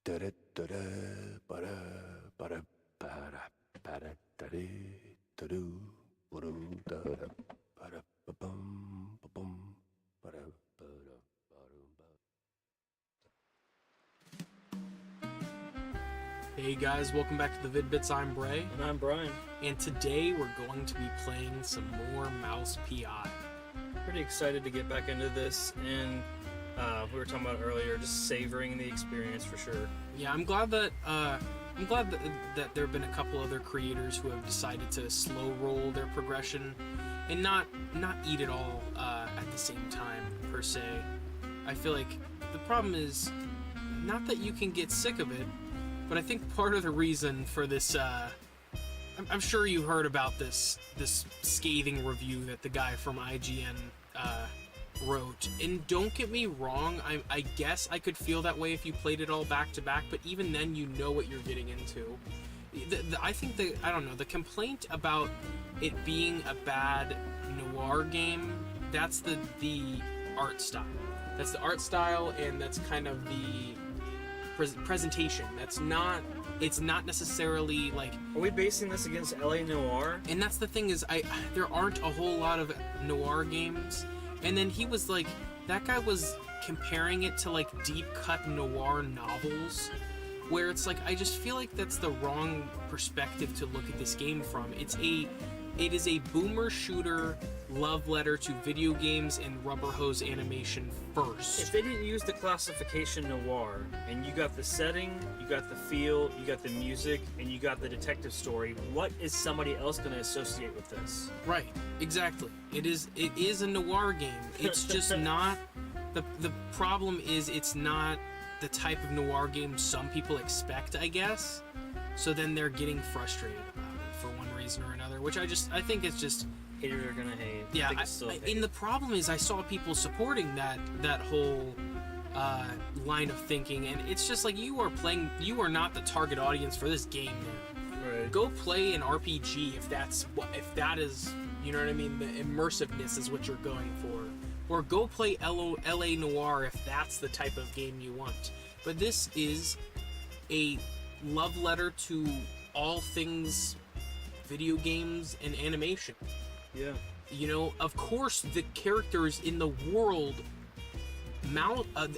Hey guys, welcome back to the Vid-Bits. I'm Bray. And I'm Brian. And today we're going to be playing some more Mouse PI. Pretty excited to get back into this, and we were talking about earlier, just savoring the experience for sure. Yeah, I'm glad that that there have been a couple other creators who have decided to slow roll their progression and not eat it all at the same time per se. I feel like the problem is not that you can get sick of it, but I think part of the reason for this, I'm sure you heard about this scathing review that the guy from IGN wrote. And don't get me wrong, I guess I could feel that way if you played it all back to back, but even then you know what you're getting into. I think the complaint about it being a bad noir game, that's the art style. That's the art style, and that's kind of the presentation. It's not necessarily like... Are we basing this against LA Noire? And that's the thing is, there aren't a whole lot of noir games. And then he was like, that guy was comparing it to like deep cut noir novels, where it's like, I just feel like that's the wrong perspective to look at this game from. It is a boomer shooter love letter to video games and rubber hose animation first. If they didn't use the classification noir, and you got the setting, you got the feel, you got the music, and you got the detective story, what is somebody else going to associate with this? Right, exactly. It is a noir game. It's just not... The problem is it's not the type of noir game some people expect, I guess. So then they're getting frustrated about it for one reason or another, which I think it's just... Haters are gonna hate. Yeah, and the problem is I saw people supporting that whole line of thinking, and it's just like, you are not the target audience for this game, man. Right. Go play an RPG if that is, you know what I mean, the immersiveness is what you're going for. Or go play LA Noire if that's the type of game you want. But this is a love letter to all things video games and animation. Yeah. You know, of course, the characters in the world,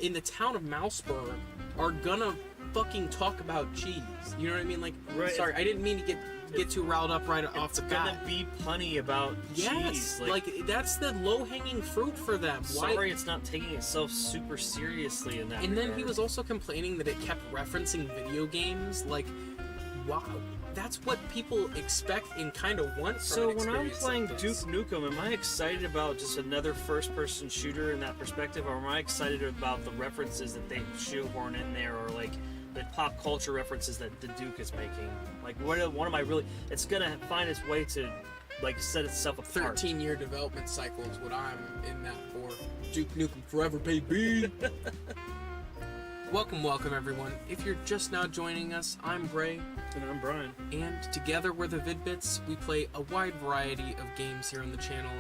in the town of Mouseburg, are gonna fucking talk about cheese. You know what I mean? Like, right. Sorry, I didn't mean to get too riled up right off the bat. It's gonna be punny about cheese. Like that's the low-hanging fruit for them. Sorry, it's not taking itself super seriously in that And regard. then he was also complaining that it kept referencing video games. Like, wow. That's what people expect and kind of want from So an when I'm experience playing like Duke this. Nukem, am I excited about just another first-person shooter in that perspective, or am I excited about the references that they shoehorn in there, or like the pop culture references that the Duke is making? Like, what am I really... It's gonna find its way to, like, set itself apart. 13-year development cycle is what I'm in that for. Duke Nukem forever, baby! Welcome everyone. If you're just now joining us, I'm Bray. And I'm Brian. And together we're the Vid-Bits. We play a wide variety of games here on the channel,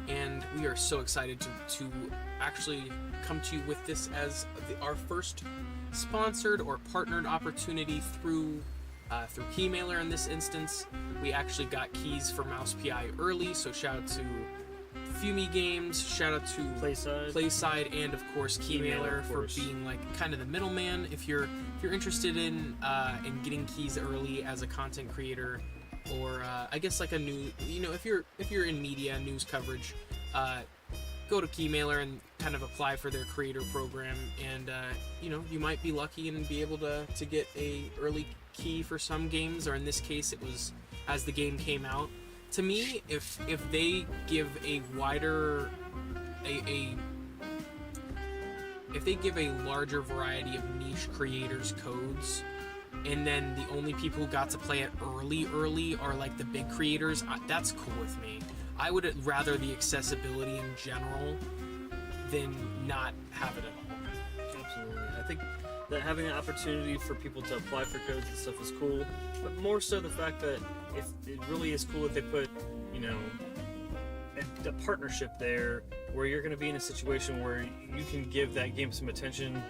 and we are so excited to actually come to you with this as our first sponsored or partnered opportunity through Keymailer in this instance. We actually got keys for Mouse PI early, so shout out to Fumi Games, shout out to Playside, and of course Keymailer for being like kind of the middleman. If you're interested in getting keys early as a content creator, or I guess like a new, you know, if you're in media news coverage, go to Keymailer and kind of apply for their creator program, and you know, you might be lucky and be able to get a early key for some games, or in this case it was as the game came out. To me, if they give a wider, if they give a larger variety of niche creators codes, and then the only people who got to play it early are like the big creators, that's cool with me. I would rather the accessibility in general than not have it at all. Absolutely. I think that having an opportunity for people to apply for codes and stuff is cool, but more so the fact that if it really is cool if they put, you know, a partnership there where you're going to be in a situation where you can give that game some attention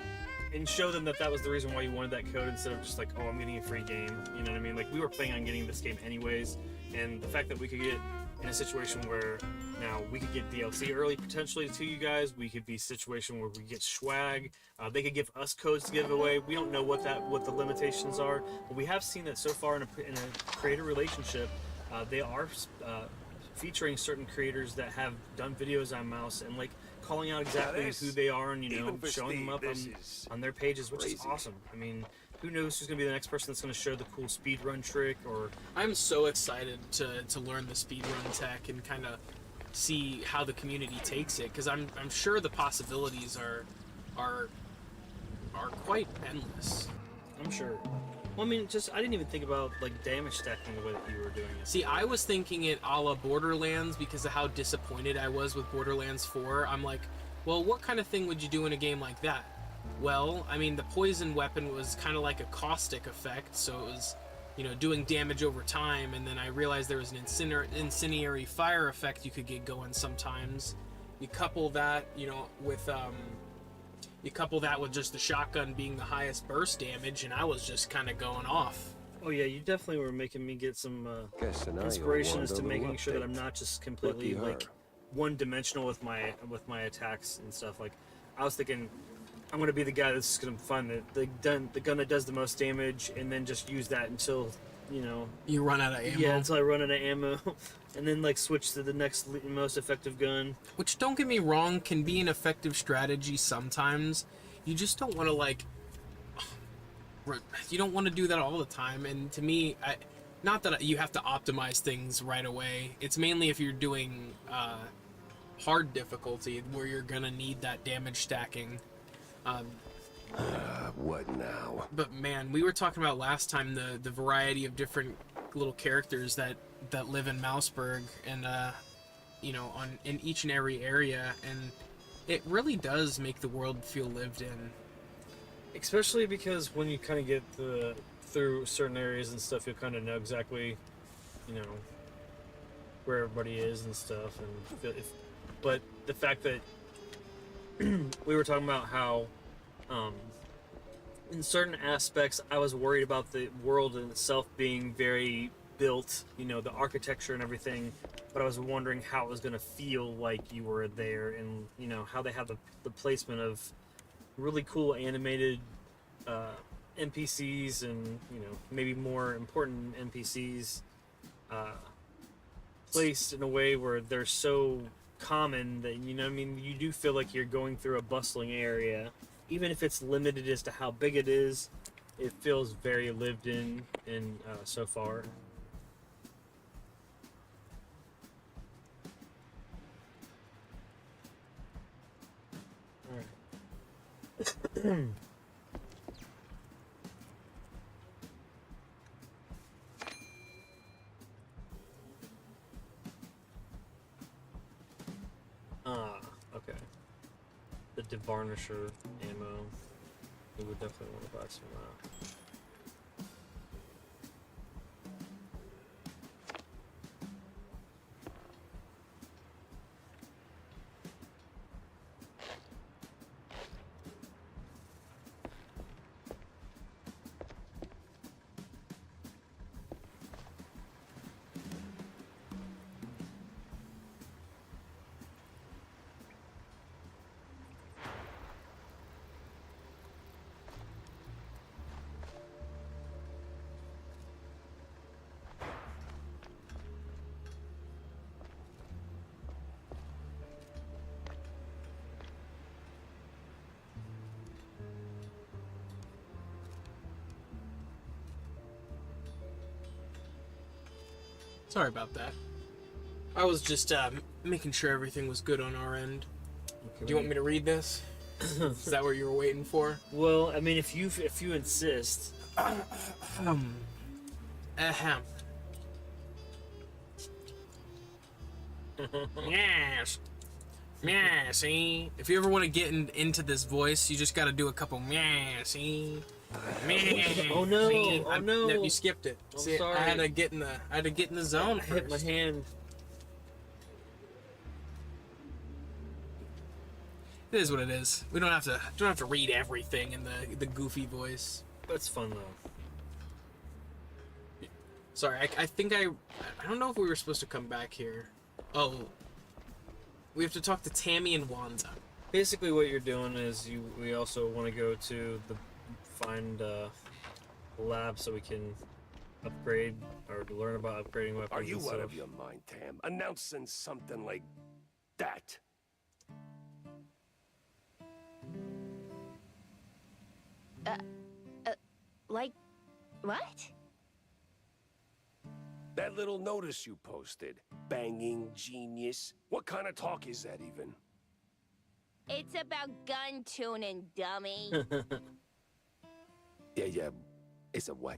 and show them that that was the reason why you wanted that code instead of just like, oh, I'm getting a free game. You know what I mean? Like, we were planning on getting this game anyways, and the fact that we could get in a situation where now we could get DLC early potentially to you guys, we could be a situation where we get swag. They could give us codes to give away. We don't know what the limitations are, but we have seen that so far in a creator relationship, they are featuring certain creators that have done videos on Mouse and like calling out exactly who they are and, you know, showing them up on their pages, which is awesome. I mean, who knows who's going to be the next person that's going to show the cool speedrun trick or... I'm so excited to learn the speedrun tech and kind of see how the community takes it, because I'm sure the possibilities are quite endless. I'm sure. Well, I mean, I didn't even think about, like, damage stacking the way that you were doing it. See, I was thinking it a la Borderlands because of how disappointed I was with Borderlands 4. I'm like, well, what kind of thing would you do in a game like that? Well, I mean, the poison weapon was kind of like a caustic effect, so it was, you know, doing damage over time, and then I realized there was an incendiary fire effect you could get going sometimes. You couple that, you know, with... You couple that with just the shotgun being the highest burst damage, and I was just kind of going off. Oh yeah, you definitely were making me get some inspiration as to making sure that I'm not just completely like one-dimensional with my attacks and stuff. Like, I was thinking, I'm gonna be the guy that's gonna find the gun that does the most damage, and then just use that until, you know, you run out of ammo. Yeah, until I run out of ammo. And then, like, switch to the next most effective gun. Which, don't get me wrong, can be an effective strategy sometimes. You just don't want to, like... You don't want to do that all the time. And to me, not that you have to optimize things right away. It's mainly if you're doing hard difficulty, where you're going to need that damage stacking. What now? But, man, we were talking about last time the variety of different little characters that live in Mouseburg and you know, in each and every area, and it really does make the world feel lived in. Especially because when you kind of get through certain areas and stuff, you'll kind of know exactly, you know, where everybody is and stuff. And but the fact that we were talking about how in certain aspects I was worried about the world in itself being very built, you know, the architecture and everything, but I was wondering how it was going to feel like you were there, and, you know, how they have the placement of really cool animated NPCs and, you know, maybe more important NPCs placed in a way where they're so common that, you know, I mean, you do feel like you're going through a bustling area, even if it's limited as to how big it is. It feels very lived in so far. Okay. The devarnisher ammo. We would definitely want to buy some of that. Sorry about that. I was just making sure everything was good on our end. Okay, do you want me to read this? Is that what you were waiting for? Well, I mean, if you insist. Ahem. Yes. Yeah, see? If you ever want to get into this voice, you just got to do a couple yeah, see? Oh no! See? Oh no! You skipped it. I'm See, sorry. I had to get in the zone I first. hit my hand. It is what it is. We don't have to read everything in the goofy voice. That's fun though. Sorry, I think I don't know if we were supposed to come back here. Oh, we have to talk to Tammy and Wanda. Basically, what you're doing is we also want to go to find lab so we can upgrade or learn about upgrading weapons. Are you and out stuff. of your mind, Tam? Announcing something like that? Like, what? That little notice you posted. Banging genius. What kind of talk is that even? It's about gun tuning, dummy. Yeah. It's a what?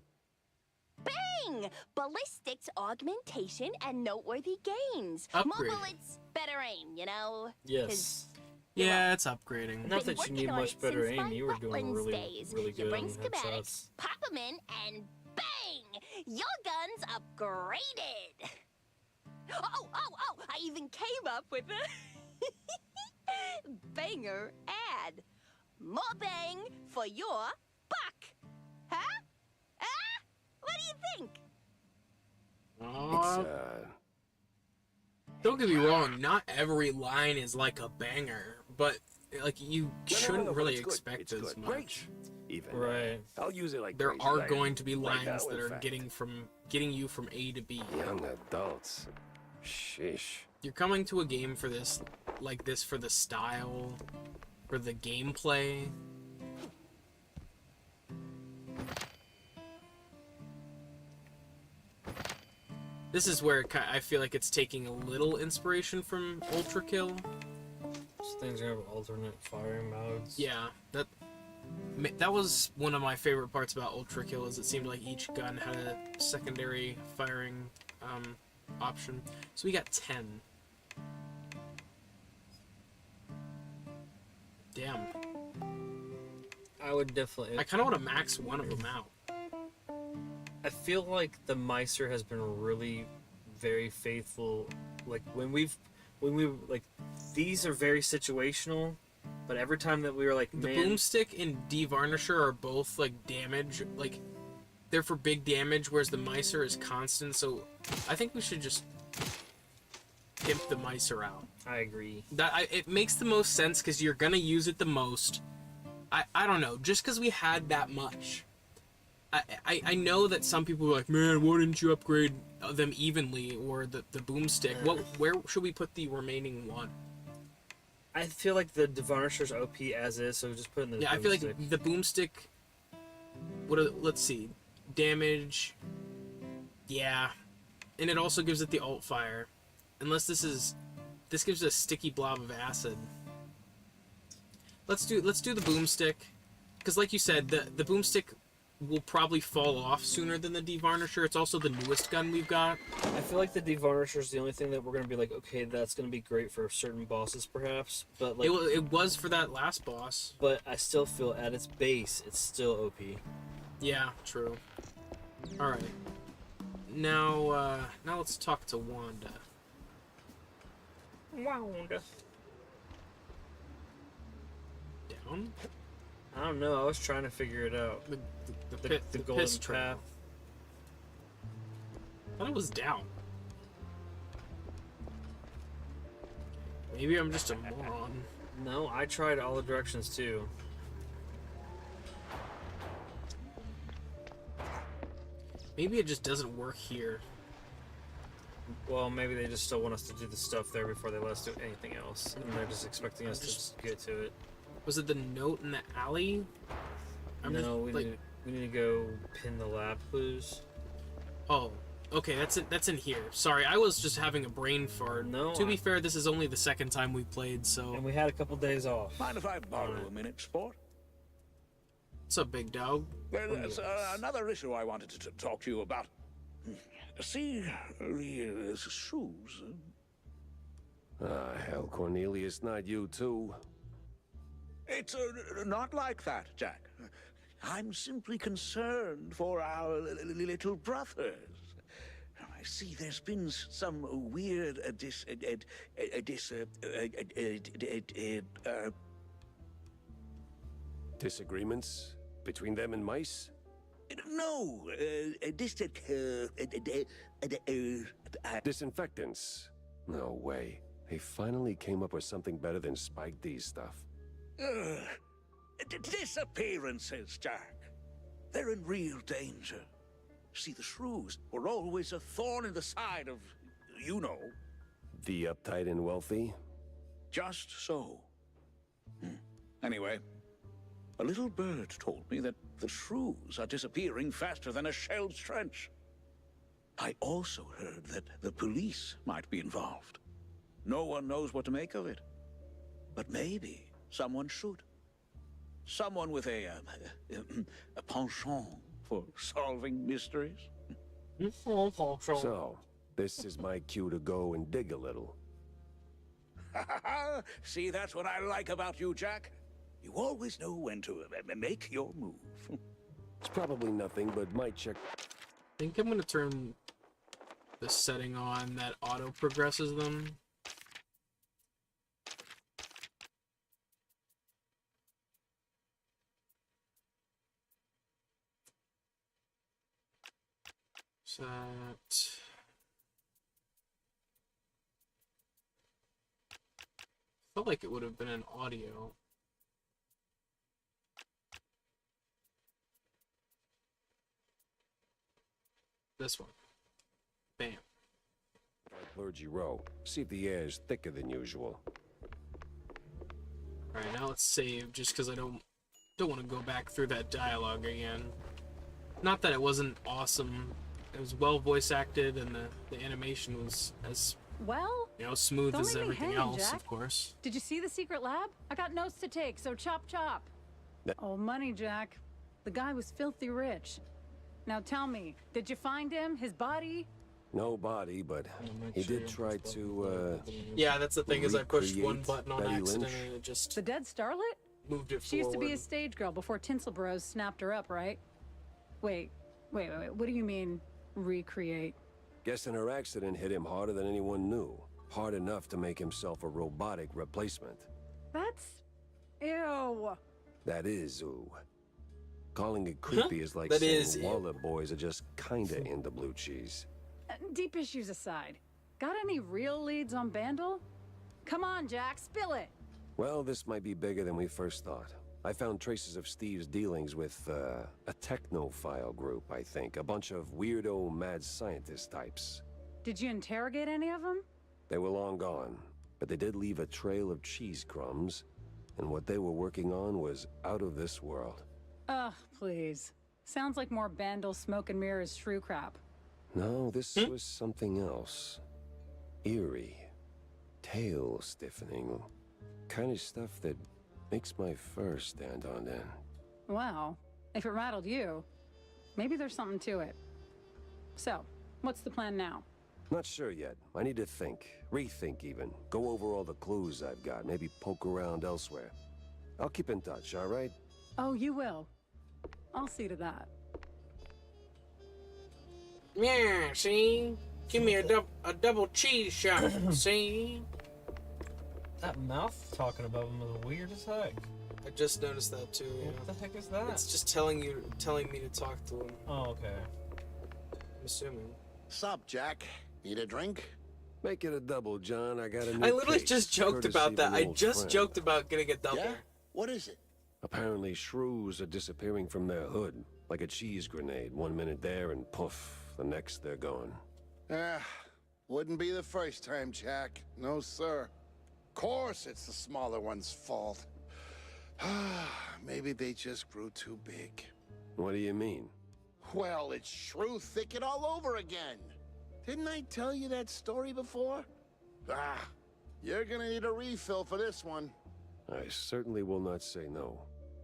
Bang! Ballistics, augmentation, and noteworthy gains. Upgrade. More bullets, better aim, you know? Yes. Yeah, it's upgrading. Not Been that you working need on much it better since aim. my You were doing Wetlands really, days. really You good bring on schematics, headshots. pop them in, and bang! Your gun's upgraded. Oh! I even came up with a banger ad. More bang for your buck. Huh? What do you think? It's, Don't get me wrong. Not every line is like a banger, but like you shouldn't but really it's good. expect It's as good. much. Great. Even. Right. I'll use it like There crazy are later. going to be Right lines now, that in are fact. getting you from A to B. Young adults. Sheesh. You're coming to a game for this, like this, for the style, for the gameplay. This is where I feel like it's taking a little inspiration from Ultra Kill. These things have alternate firing modes. Yeah, that was one of my favorite parts about Ultra Kill, is it seemed like each gun had a secondary firing option. So we got 10. Damn. I would definitely. I kind of want to max one of them out. I feel like the Meister has been really very faithful. Like when we like, these are very situational, but every time that we were like, The man, boomstick and devarnisher are both like damage, like they're for big damage, whereas the Meister is constant. So I think we should just pimp the Meister out. I agree. It makes the most sense because you're gonna use it the most. I don't know, just because we had that much. I know that some people are like, man, why didn't you upgrade them evenly, or the boomstick? Where should we put the remaining one? I feel like the Devarnisher's OP as is, so just put in the Yeah, I feel boomstick. like the boomstick. Let's see, damage. Yeah, and it also gives it the alt fire, unless this gives it a sticky blob of acid. Let's do the boomstick, because like you said, the boomstick will probably fall off sooner than the devarnisher. It's also the newest gun we've got. I feel like the Devarnisher is the only thing that we're gonna be like, okay, that's gonna be great for certain bosses, perhaps. But like, It was for that last boss. but I still feel at its base, it's still OP. Yeah, true. All right. Now let's talk to Wanda. Wanda. Down. I don't know. I was trying to figure it out. The golden piss trail. path. I thought it was down. Maybe I'm just a moron. No, I tried all the directions too. Maybe it just doesn't work here. Well, maybe they just still want us to do the stuff there before they let us do anything else, and they're just expecting us to just get to it. Was it the note in the alley? No, we need to go pin the lab clues. Oh, okay, that's in here. Sorry, I was just having a brain fart. No, To be fair, this is only the second time we played, so... And we had a couple days off. Mind if I borrow a minute, sport? What's up, big dog? Well, there's another issue I wanted to talk to you about. See, these shoes. Ah, hell, Cornelius, not you too. It's not like that, Jack. I'm simply concerned for our little brothers. I see there's been some weird Disagreements between them and mice? No, Disinfectants? No way. They finally came up with something better than Spike D's stuff. disappearances, Jack. They're in real danger. See, the shrews were always a thorn in the side of, you know. The uptight and wealthy? Just so. Anyway, a little bird told me that the shrews are disappearing faster than a shelled trench. I also heard that the police might be involved. No one knows what to make of it. But maybe someone should. Someone with a penchant for solving mysteries. So, this is my cue to go and dig a little. See, that's what I like about you, Jack. You always know when to make your move. It's probably nothing, but might check. I think I'm gonna turn the setting on that auto progresses them. Set. Felt like it would have been an audio. This one. Bam. Clergy row. See if the air is thicker than usual. Alright, now let's save, just because I don't want to go back through that dialogue again. Not that it wasn't awesome. It was well voice acted, and the animation was as, Well, you know, smooth don't as leave me everything hanging, else, Jack. of course. did you see the secret lab? I got notes to take, so chop chop. Oh, money, Jack. The guy was filthy rich. Now tell me, did you find him? His body? No body, but he did try to, Yeah, that's the thing, is I pushed one recreate button on Betty accident Lynch. and it just The dead starlet? moved it She used to be forward. a stage girl before Tinsel Bros snapped her up, right? Wait. What do you mean, recreate? Guessing her accident hit him harder than anyone knew. Hard enough to make himself a robotic replacement. That's... Ew. That is, ooh. Calling it creepy is like That saying is, ew. Waller boys are just kinda into blue cheese. Deep issues aside, got any real leads on Bandle? Come on, Jack, spill it. Well, this might be bigger than we first thought. I found traces of Steve's dealings with, a technophile group, I think. A bunch of weirdo mad scientist types. Did you interrogate any of them? They were long gone, but they did leave a trail of cheese crumbs, and what they were working on was out of this world. Ugh, please. Sounds like more Bandle smoke and mirrors shrew crap. No, this was something else. Eerie. Tail stiffening. Kind of stuff that makes my fur stand on end. Well, if it rattled you, maybe there's something to it. So, what's the plan now? Not sure yet. I need to think. Rethink even. Go over all the clues I've got. Maybe poke around elsewhere. I'll keep in touch, all right? Oh, you will. I'll see to that. Yeah, see? Give me a double cheese shot, see? That mouth talking above him was weird as heck. I just noticed that too, yeah. What the heck is that? It's just telling me to talk to him, Oh, okay. I'm assuming. Sup, Jack? Need a drink? Make it a double, John. I got a new I literally case, just joked courtesy about of that. an I old just friend. joked about getting a double. Yeah? What is it? Apparently, shrews are disappearing from their hood, like a cheese grenade. 1 minute there, and poof, the next they're gone. Wouldn't be the first time, Jack. No, sir. Course it's the smaller one's fault. Maybe they just grew too big. What do you mean? Well, it's Shrew Thicket all over again. Didn't I tell you that story before? You're gonna need a refill for this one. I certainly will not say no.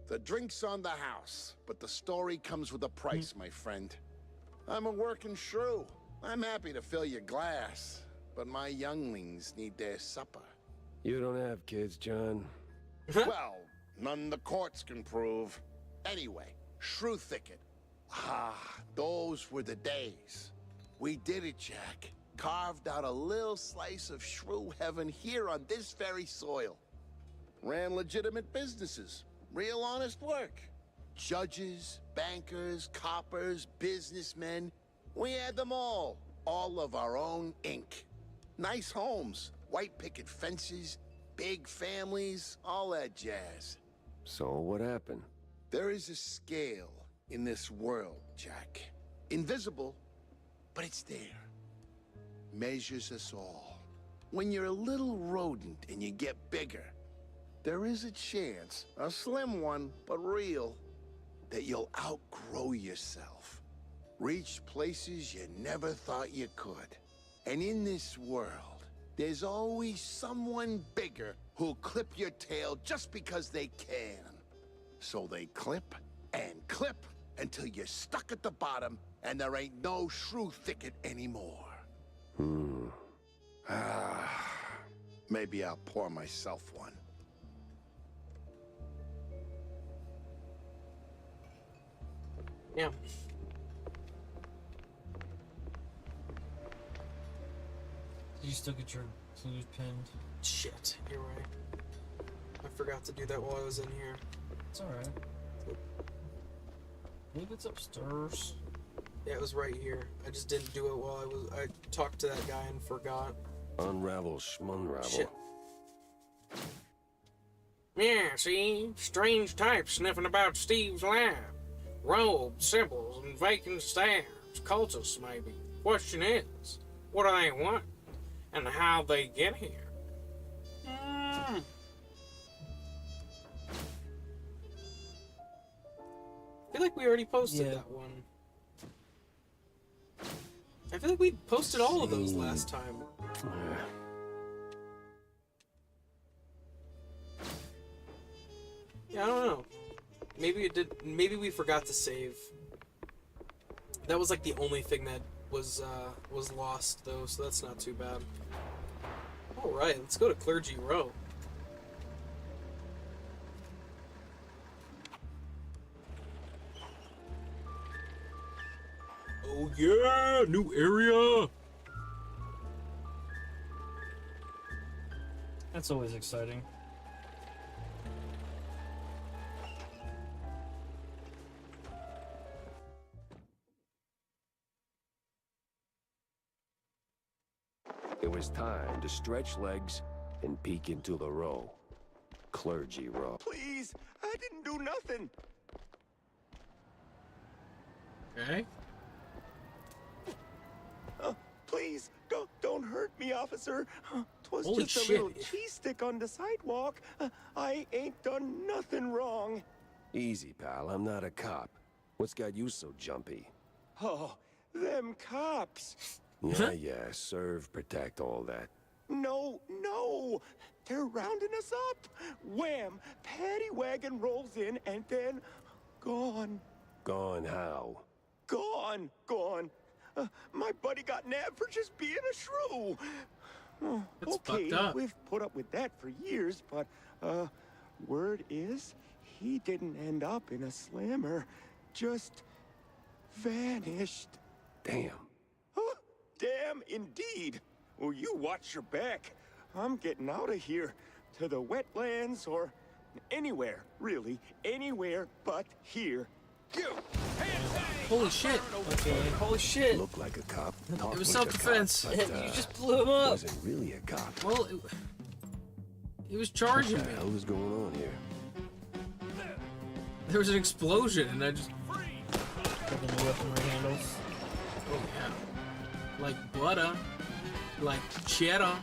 The drink's on the house, but the story comes with a price, my friend. I'm a working shrew. I'm happy to fill your glass, but my younglings need their supper. You don't have kids, John. Well, none the courts can prove. Anyway, Shrew Thicket. Those were the days. We did it, Jack. Carved out a little slice of shrew heaven here on this very soil. Ran legitimate businesses. real honest work. Judges, bankers, coppers, businessmen. We had them all of our own ink. Nice homes, white picket fences, big families, all that jazz. So what happened? There is a scale in this world, Jack. Invisible, but it's there. Measures us all. When you're a little rodent and you get bigger, there is a chance, a slim one, but real, that you'll outgrow yourself. Reach places you never thought you could. And in this world, there's always someone bigger who'll clip your tail just because they can. So they clip and clip until you're stuck at the bottom and there ain't no shrew thicket anymore. Maybe I'll pour myself one. Yeah. Did you still get your clues pinned? Shit, you're right. I forgot to do that while I was in here. It's alright. I believe it's upstairs. Yeah, it was right here. I just didn't do it while I talked to that guy and forgot. Unravel schmunravel. Shit. Yeah, see? Strange types sniffing about Steve's lab. Robes, symbols, and vacant stairs. Cultists, maybe. Question is, what do they want? And how they get here? I feel like we already posted that one. I feel like we posted all of those last time. Yeah, I don't know. Maybe it did. Maybe we forgot to save. That was like the only thing that was lost though, so that's not too bad. All right, let's go to Clergy Row. Oh yeah, new area. That's always exciting. It was time to stretch legs and peek into the row. Clergy Row. Please, I didn't do nothing. Okay. Please, don't hurt me, officer. 'Twas Holy just a shit. little cheese stick on the sidewalk. I ain't done nothing wrong. Easy, pal. I'm not a cop. What's got you so jumpy? Oh, them cops. Yeah, serve, protect, all that. No, they're rounding us up. Wham! Paddy wagon rolls in and then gone. Gone how? Gone. My buddy got nabbed for just being a shrew. That's Okay, fucked up. we've put up with that for years, but, word is, he didn't end up in a slammer. Just vanished. Damn. Huh? Damn, indeed. Well, you watch your back. I'm getting out of here. To the wetlands or anywhere, really. Anywhere but here. You! Holy shit. Okay. Holy shit! Looked like a cop. It was self-defense. You just blew him up! Wasn't really a cop. Well, he was charging What me. the hell is going on here? There was an explosion, and I just. Taking the weaponry handles. Oh yeah. Like butter. Like cheddar.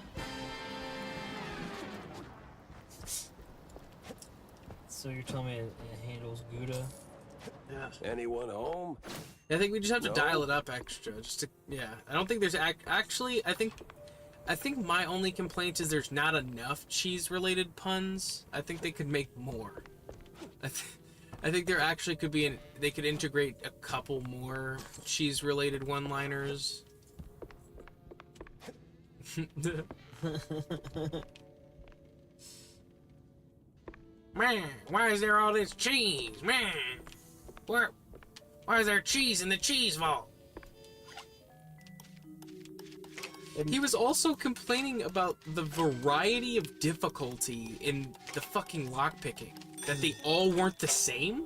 So you're telling me it handles Gouda? Yeah. Anyone home? I think we just have to No. dial it up extra, just to. Yeah. I don't think there's actually. I think my only complaint is there's not enough cheese-related puns. I think they could make more. I think there actually could be they could integrate a couple more cheese-related one-liners. Man, why is there all this cheese? Man, why is there cheese in the cheese vault? He was also complaining about the variety of difficulty in the fucking lockpicking. That they all weren't the same?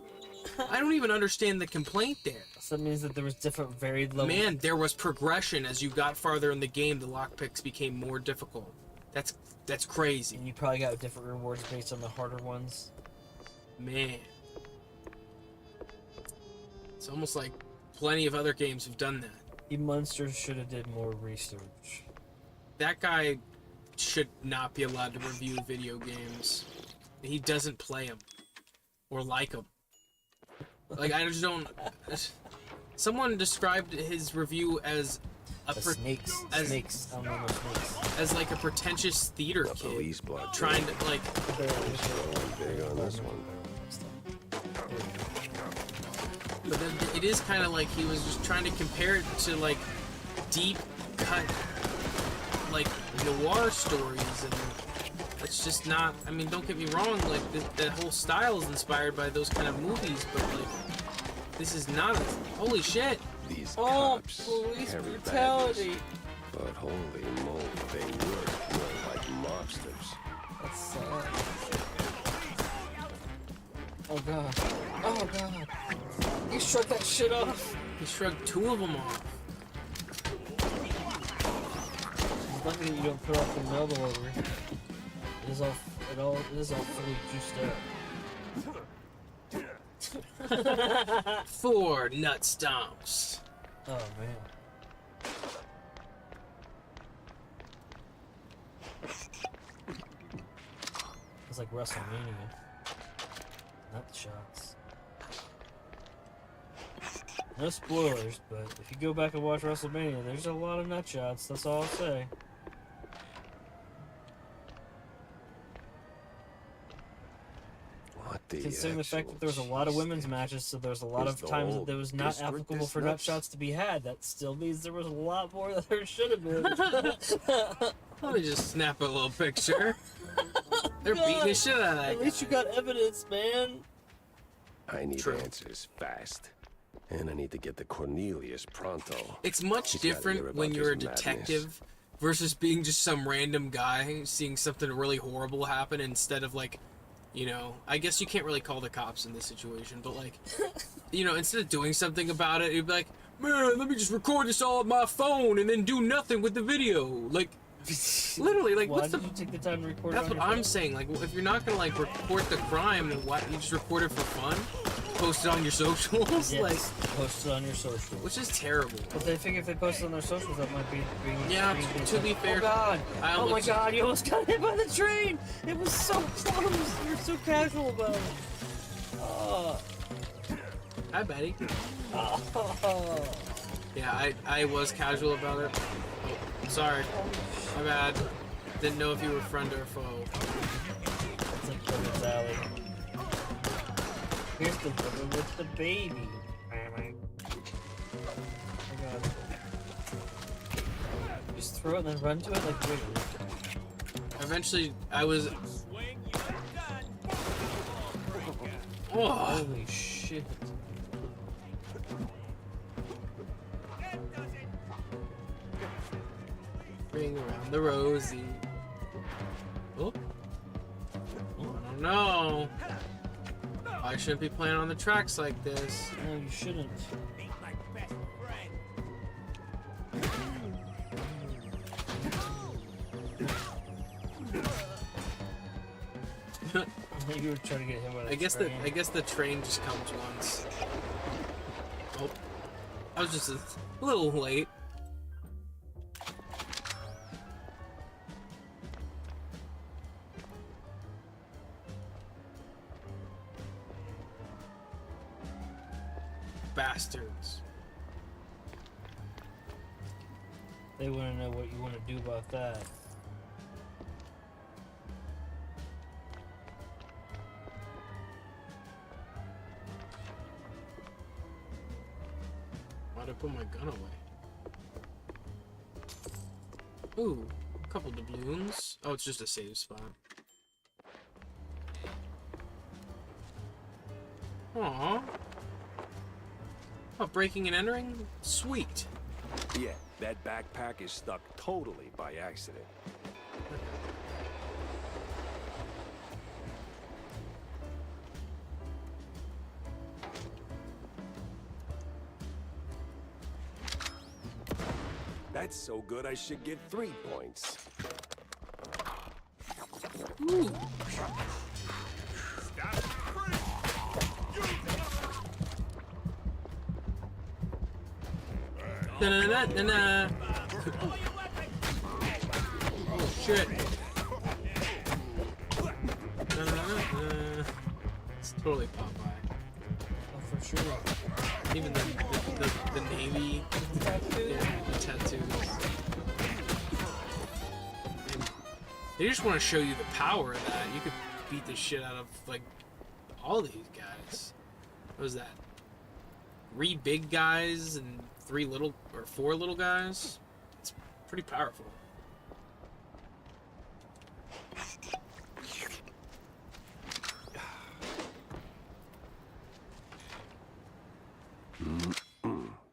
I don't even understand the complaint there. So that means that there was different varied levels. Man, there was progression as you got farther in the game. The lockpicks became more difficult. That's crazy. And you probably got different rewards based on the harder ones. Man. It's almost like plenty of other games have done that. You monsters should have did more research. That guy should not be allowed to review video games. He doesn't play them. Or like them. Like, I just don't... Someone described his review as... Snakes. I don't know the snakes. As like a pretentious theater The kid. police blood Trying to, like... big on this one. But then it is kind of like he was just trying to compare it to, like, deep cut, like, noir stories, and it's just not... I mean, don't get me wrong, like, the whole style is inspired by those kind of movies, but, like, this is not... Holy shit! These Oh, cops police carry brutality! badges, but holy moly, they work more like mobsters. That's sad. Oh god. Oh god. You shrugged that shit off. He shrugged two of them off. It's lucky that you don't put off the metal over. It is all fully juiced up. 4 nut stomps. Oh man. It's like WrestleMania. Nut shots. No spoilers, but if you go back and watch WrestleMania, there's a lot of nut shots. That's all I'll say. What the Considering the fact actual that there was a lot of women's cheesecake? matches, so there's a lot Is of the times whole that there was not district applicable this for nut nuts? shots to be had. That still means there was a lot more that there should have been. Let me just snap a little picture. They're beating the shit out of that At least guy. you got evidence, man. I need True. answers fast. And I need to get to Cornelius pronto. It's much He's gotta hear different about when you're a this madness. detective versus being just some random guy seeing something really horrible happen instead of, like, you know, I guess you can't really call the cops in this situation, but, like, you know, instead of doing something about it, you'd be like, man, let me just record this all on my phone and then do nothing with the video. Like, literally, like, Why what's the... did you take the time to record That's it on what your I'm phone? saying. Like, if you're not gonna, like, report the crime, then why you just record it for fun? Post it on your socials? Yes, Like, post it on your social. which is terrible. But they figure if they post it on their socials, that might be being... Yeah, being to be fair, Oh god! I Oh my almost- god, you almost got hit by the train! It was so close! You're so casual about it. Oh. Hi, Betty. Oh. Yeah, I was casual about it. Oh, sorry. My bad. Didn't know if you were friend or foe. It's like Plymouth Alley. Here's the river with the baby. Oh god. Just throw it and then run to it like Wiggly. Eventually, I was... Oh, Holy shit. ring around the rosy. Oh. Oh, no. I shouldn't be playing on the tracks like this. No, you shouldn't. I think you were trying to get him with I guess the train just comes once. Oh. I was just a little late. Bastards. They want to know what you want to do about that. Why'd I put my gun away? Ooh, a couple doubloons. Oh, it's just a save spot. Aww. Oh, breaking and entering? Sweet. Yeah, That backpack is stuck totally by accident. That's so good I should get 3 points. Da-na-na-na-na. Oh shit. Da-na-na-na. It's totally Popeye. Oh, for sure. Even the navy. Yeah, the tattoos. And they just want to show you the power of that. You could beat the shit out of like all these guys. What was that? 3 big guys and 3 little or 4 little guys. It's pretty powerful.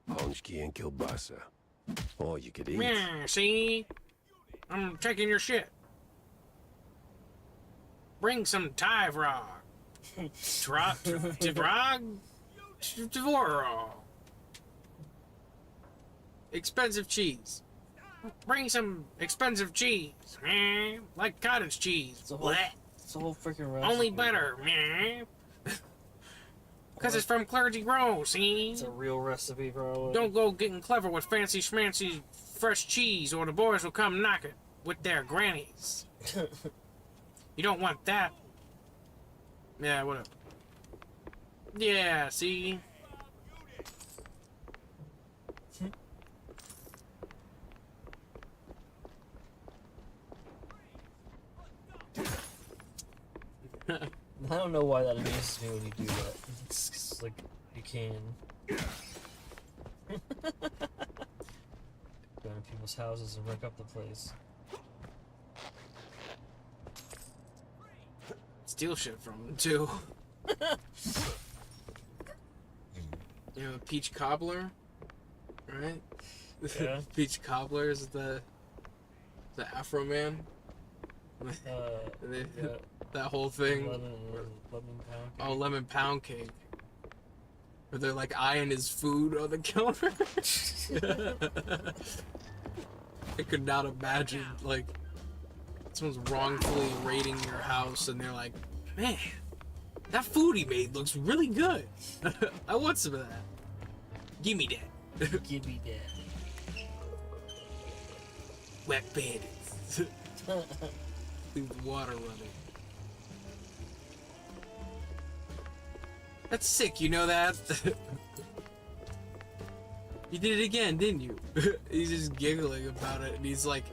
Ponchki and kielbasa. All you could eat. Yeah, see? I'm taking your shit. Bring some Thai frog. Tvrog? Expensive cheese. Bring some expensive cheese. Like cottage cheese. It's a whole freaking recipe. Only better. Because it's from Clergy Row, see? It's a real recipe, probably. Don't go getting clever with fancy schmancy fresh cheese or the boys will come knock it with their grannies. You don't want that. Yeah, whatever. Yeah, see? I don't know why that amuses me when you do that. It's just like, you can. Go to people's houses and wreck up the place. Steal shit from them, too. You know, Peach Cobbler? Right? Yeah. Peach Cobbler is the Afro Man. Yeah. That whole thing. Lemon pound cake. Oh, lemon pound cake. Where they're like eyeing his food on the counter. I could not imagine, like, someone's wrongfully raiding your house and they're like, man, that food he made looks really good. I want some of that. Give me that. Give me that. Wet bandits. Leave the water running. That's sick, you know that? You did it again, didn't you? He's just giggling about it, and he's like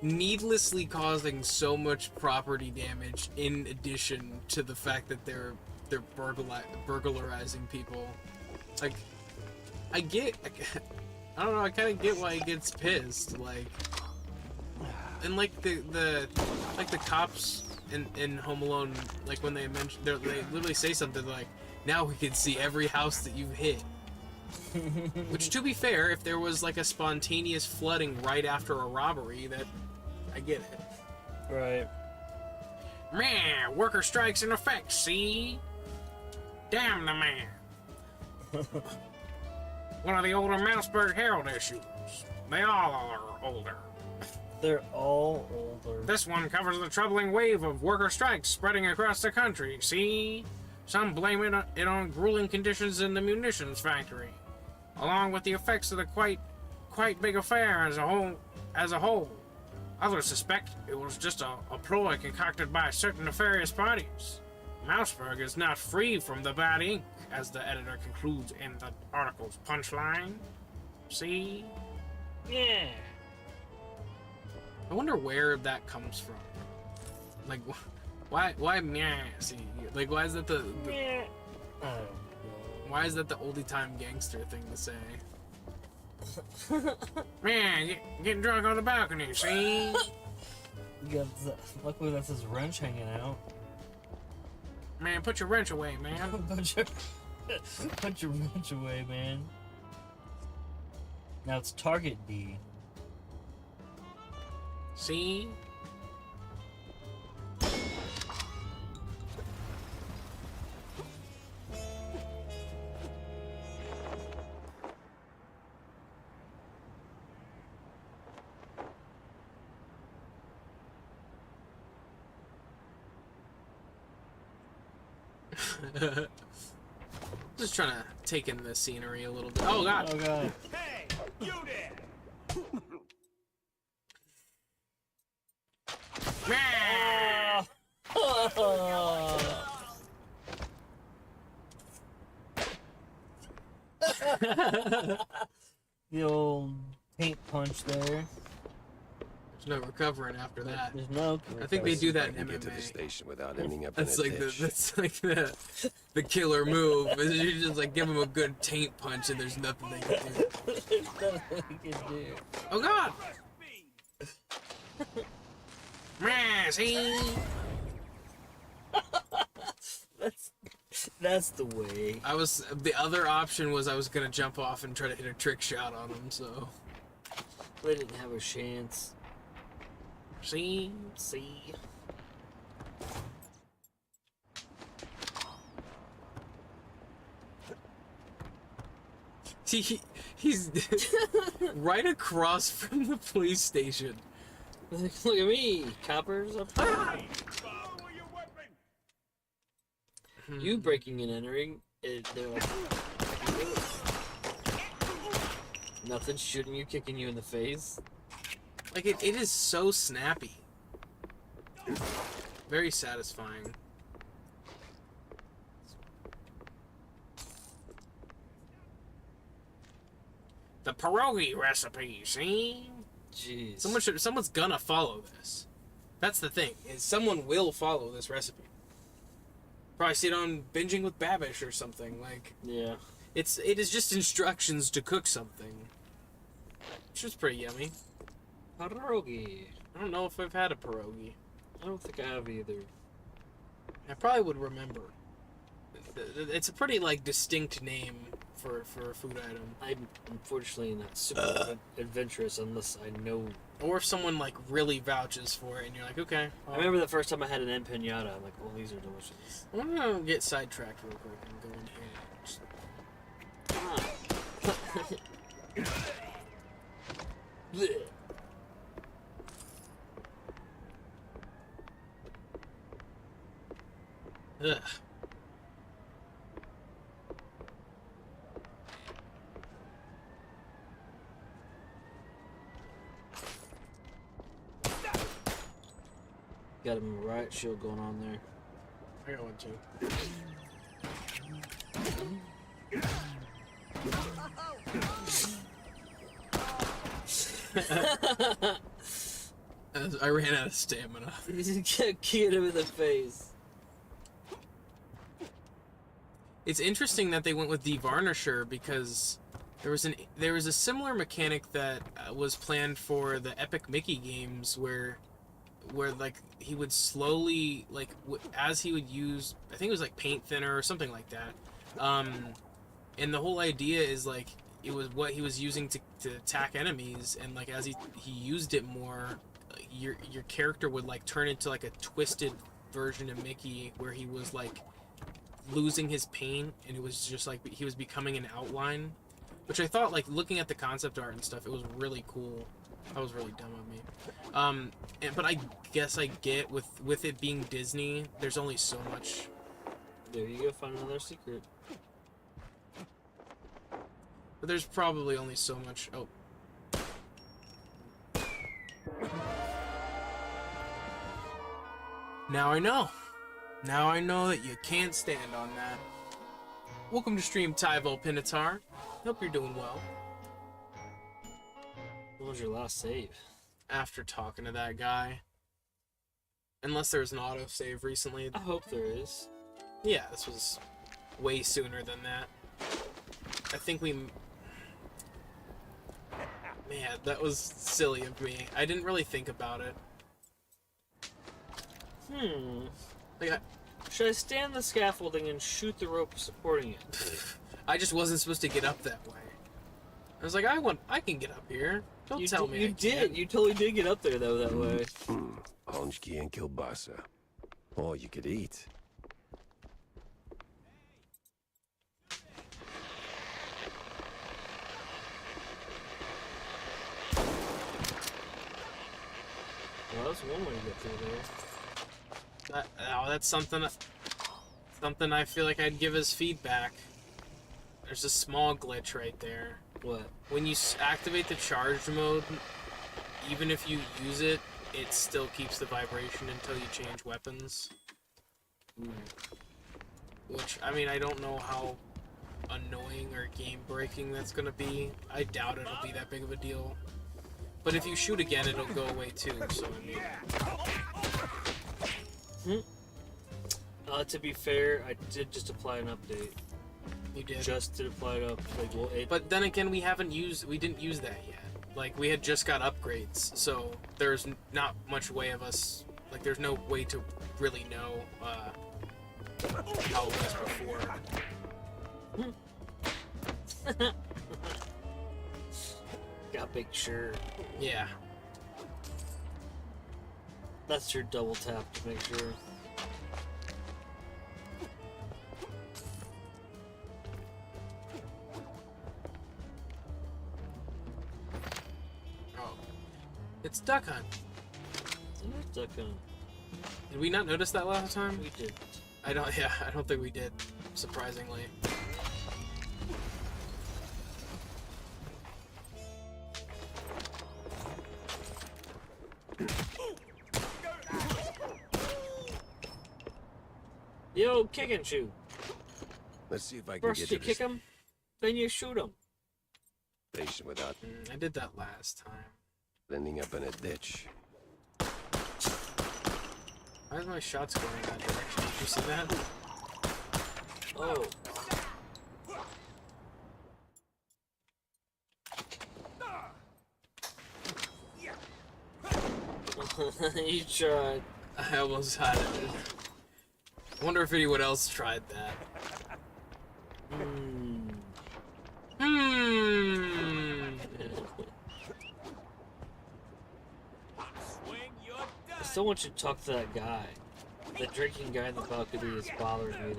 needlessly causing so much property damage in addition to the fact that they're burglarizing people. Like, I don't know, I kind of get why he gets pissed, like, and like the cops in Home Alone, like when they mention, they literally say something like, now we can see every house that you've hit. Which, to be fair, if there was like a spontaneous flooding right after a robbery, that I get it. Right. Man, worker strikes in effect, see? Damn the man. One of the older Mouseburg Herald issues. They all are older. They're all older. This one covers the troubling wave of worker strikes spreading across the country, see? Some blame it on grueling conditions in the munitions factory, along with the effects of the quite big affair as a whole. Others suspect it was just a ploy concocted by certain nefarious parties. Mouseburg is not free from the bad ink, as the editor concludes in the article's punchline. See? Yeah. I wonder where that comes from. Like, why meh? See, like, why is that the Yeah. why is that the oldie time gangster thing to say? Man, getting drunk on the balcony, see? You got luckily that's his wrench hanging out. Man, put your wrench away, man. Put your wrench away, man. Now it's Target D. See? Just trying to take in the scenery a little bit. Oh god! Oh god. Hey, you there! The old paint punch there. There's no recovering after that. There's no. I think they do that I in can get to the MMA. station without ending up That's in a like ditch. that's like the killer move. Is you just like give them a good taint punch and there's nothing they can do. There's nothing we can do. Oh god! See? That's the way. The other option was I was gonna jump off and try to hit a trick shot on him, so. They didn't have a chance. See? See. He's right across from the police station. Look at me, coppers up there. Follow your weapon! You breaking and entering, they're like, nothing shooting you, kicking you in the face. Like, it is so snappy. Very satisfying. The pierogi recipe, see? Jeez. Someone's gonna follow this. That's the thing, is someone will follow this recipe. Probably see it on Binging with Babish or something. Like, Yeah. it is just instructions to cook something. Which is pretty yummy. Pierogi. I don't know if I've had a pierogi. I don't think I have either. I probably would remember. It's a pretty, like, distinct name for a food item. I'm unfortunately not super adventurous unless I know. Or if someone, like, really vouches for it and you're like, okay. I remember the first time I had an empanada, I'm like, oh, these are delicious. I'm gonna get sidetracked real quick and go in here. Blech. Ugh. Got him a riot shield going on there. I got one too. I ran out of stamina. You just kicked him in the face. It's interesting that they went with Devarnisher because there was a similar mechanic that was planned for the Epic Mickey games where like he would slowly, like as he would use, I think it was like paint thinner or something like that, and the whole idea is like it was what he was using to attack enemies, and like as he used it more, your character would like turn into like a twisted version of Mickey where he was like losing his pain and it was just like he was becoming an outline, which I thought, like looking at the concept art and stuff, it was really cool. That was really dumb of me. But I guess I get with it being Disney, there's only so much. There you go, find another secret. But there's probably only so much. Oh. Now I know. Now I know that you can't stand on that. Welcome to stream, Tyvo Pinatar. Hope you're doing well. What was your last save? After talking to that guy. Unless there was an autosave recently. I hope there is. Yeah, this was way sooner than that. I think we... Man, that was silly of me. I didn't really think about it. Like, Should I stand the scaffolding and shoot the rope supporting it? I just wasn't supposed to get up that way. I was like, I can get up here. Don't tell me You I did. can't. You totally did get up there, though, that way. Honchki and kielbasa. All you could eat. Well, that's one way to get through there. That's something I feel like I'd give as feedback. There's a small glitch right there. What? When you activate the charged mode, even if you use it, it still keeps the vibration until you change weapons. Which, I mean, I don't know how annoying or game-breaking that's gonna be. I doubt it'll be that big of a deal. But if you shoot again, it'll go away too, so I mean... To be fair, I did just apply an update. You did. Just to apply it up. Like, well, But then again, we didn't use that yet. Like, we had just got upgrades, so there's not much way of us... Like, there's no way to really know, how it was before. Gotta make sure. Yeah. That's your double tap to make sure. Oh. It's duck hunt. Duck hunt. Did we not notice that last time? We did. I don't think we did, surprisingly. Yo, kick and shoot. Let's see if I can First get you to kick this him, then you shoot him. station without I did that last time. ending up in a ditch. Why is my shots going in that direction? Did you see that? Oh. You tried. I almost had it. I wonder if anyone else tried that. I still want you to talk to that guy. The drinking guy in the balcony is bothering me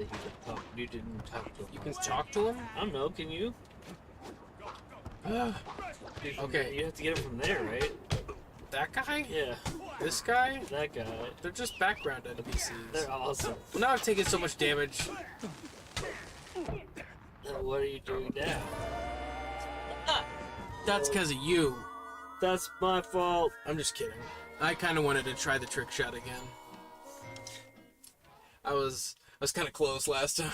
that you didn't talk to him. You can talk to him? I don't know, can you? Okay. You have to get him from there, right? That guy? Yeah. This guy? That guy. They're just background NPCs. They're awesome. Well, now I've taken so much damage. What are you doing now? That's because of you. That's my fault. I'm just kidding. I kind of wanted to try the trick shot again. I was kind of close last time.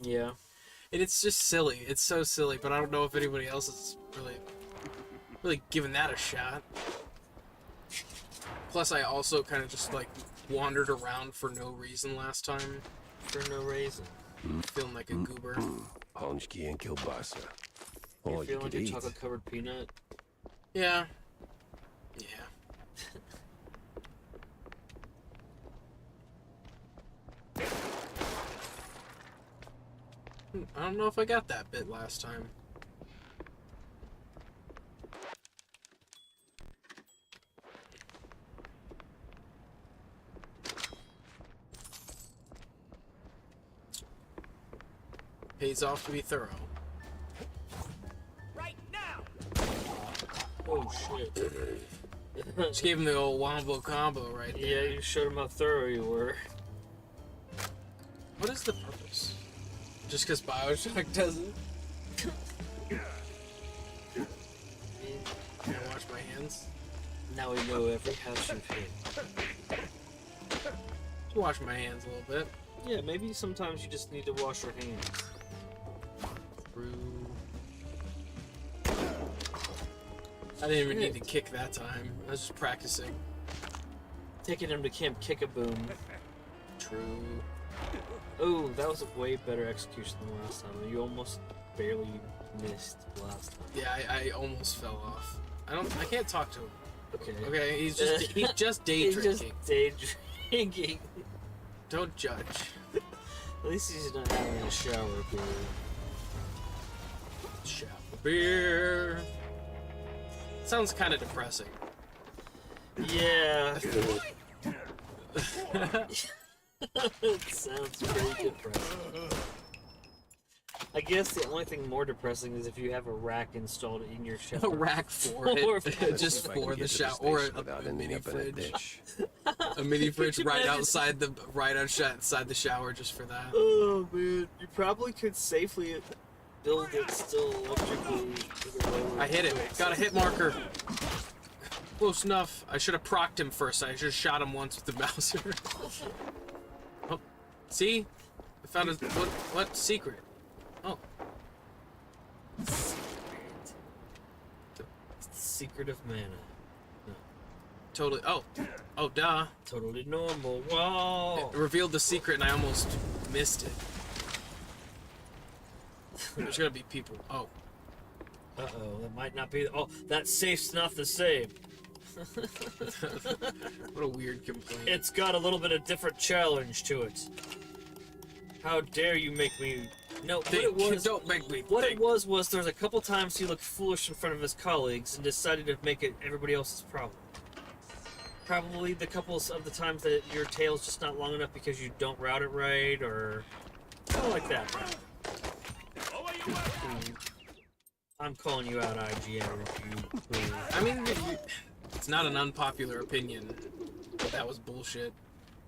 Yeah. And it's just silly. It's so silly, but I don't know if anybody else is really giving that a shot. Plus, I also kind of just, like, wandered around for no reason last time. For no reason. Feeling like a goober. Honchki and kielbasa. You All you feeling like could a eat. chocolate-covered peanut? Yeah. Yeah. I don't know if I got that bit last time. Pays off to be thorough. Right now! Oh shit. Just gave him the old wombo combo right there. Yeah, you showed him how thorough you were. What is the purpose? Just because Bioshock does it? Can I wash my hands? Now we know every house you've hit. Wash my hands a little bit. Yeah, maybe sometimes you just need to wash your hands. Through. I didn't even need to kick that time. I was just practicing. Taking him to Camp Kick-a-Boom. True. Oh, that was a way better execution than last time. You almost barely missed last time. Yeah, I almost fell off. I can't talk to him. Okay. Okay, he's just day He's drinking. just day drinking. Don't judge. At least he's not having a shower beer. Shout beer. Sounds kind of depressing. Yeah. It sounds pretty depressing. I guess the only thing more depressing is if you have a rack installed in your shower. A rack for it, just for the shower, or a mini fridge. A mini fridge right outside the shower, just for that. Oh man, you probably could safely build it still electrically. I hit it. Got a hit marker. Close enough. I should have procced him first. I just shot him once with the Mouser. Oh, see? I found a what secret? Oh. It's the secret of mana. No. Totally. Oh, duh. Totally normal. Wow. It revealed the secret, and I almost missed it. There's gonna be people. Oh. Uh-oh, that might not be. Oh, that safe's not the same. What a weird complaint. It's got a little bit of different challenge to it. How dare you make me... No, what it was... Don't make me What think. it was there was a couple times he looked foolish in front of his colleagues and decided to make it everybody else's problem. Probably the couples of the times that your tail's just not long enough because you don't route it right, or... Something like that. I'm calling you out, IGN. I mean, it's not an unpopular opinion, but that was bullshit.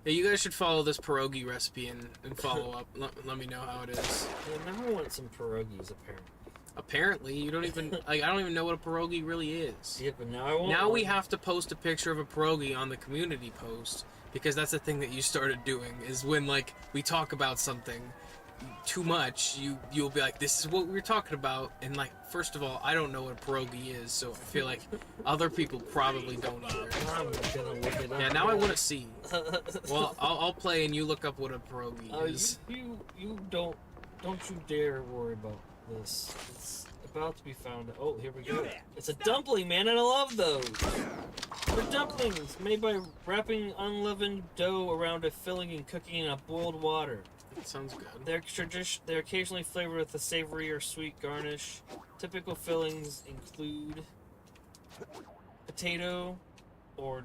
Hey, you guys should follow this pierogi recipe and follow up. Let me know how it is. Yeah, now I want some pierogies, apparently. Apparently, you don't even like. I don't even know what a pierogi really is. Yeah, but now I want. Now we have to post a picture of a pierogi on the community post, because that's the thing that you started doing. Is when like we talk about something too much, you'll be like, this is what we were talking about, and like, first of all, I don't know what a pierogi is, so I feel like other people probably don't either. I'm gonna look it up. Yeah, now I want to see. Well, I'll play and you look up what a pierogi is. You don't you dare worry about this. It's about to be found. Oh, here we go. It's a dumpling, man, and I love those. They're dumplings made by wrapping unleavened dough around a filling and cooking in a boiled water. That sounds good. They're occasionally flavored with a savory or sweet garnish. Typical fillings include potato or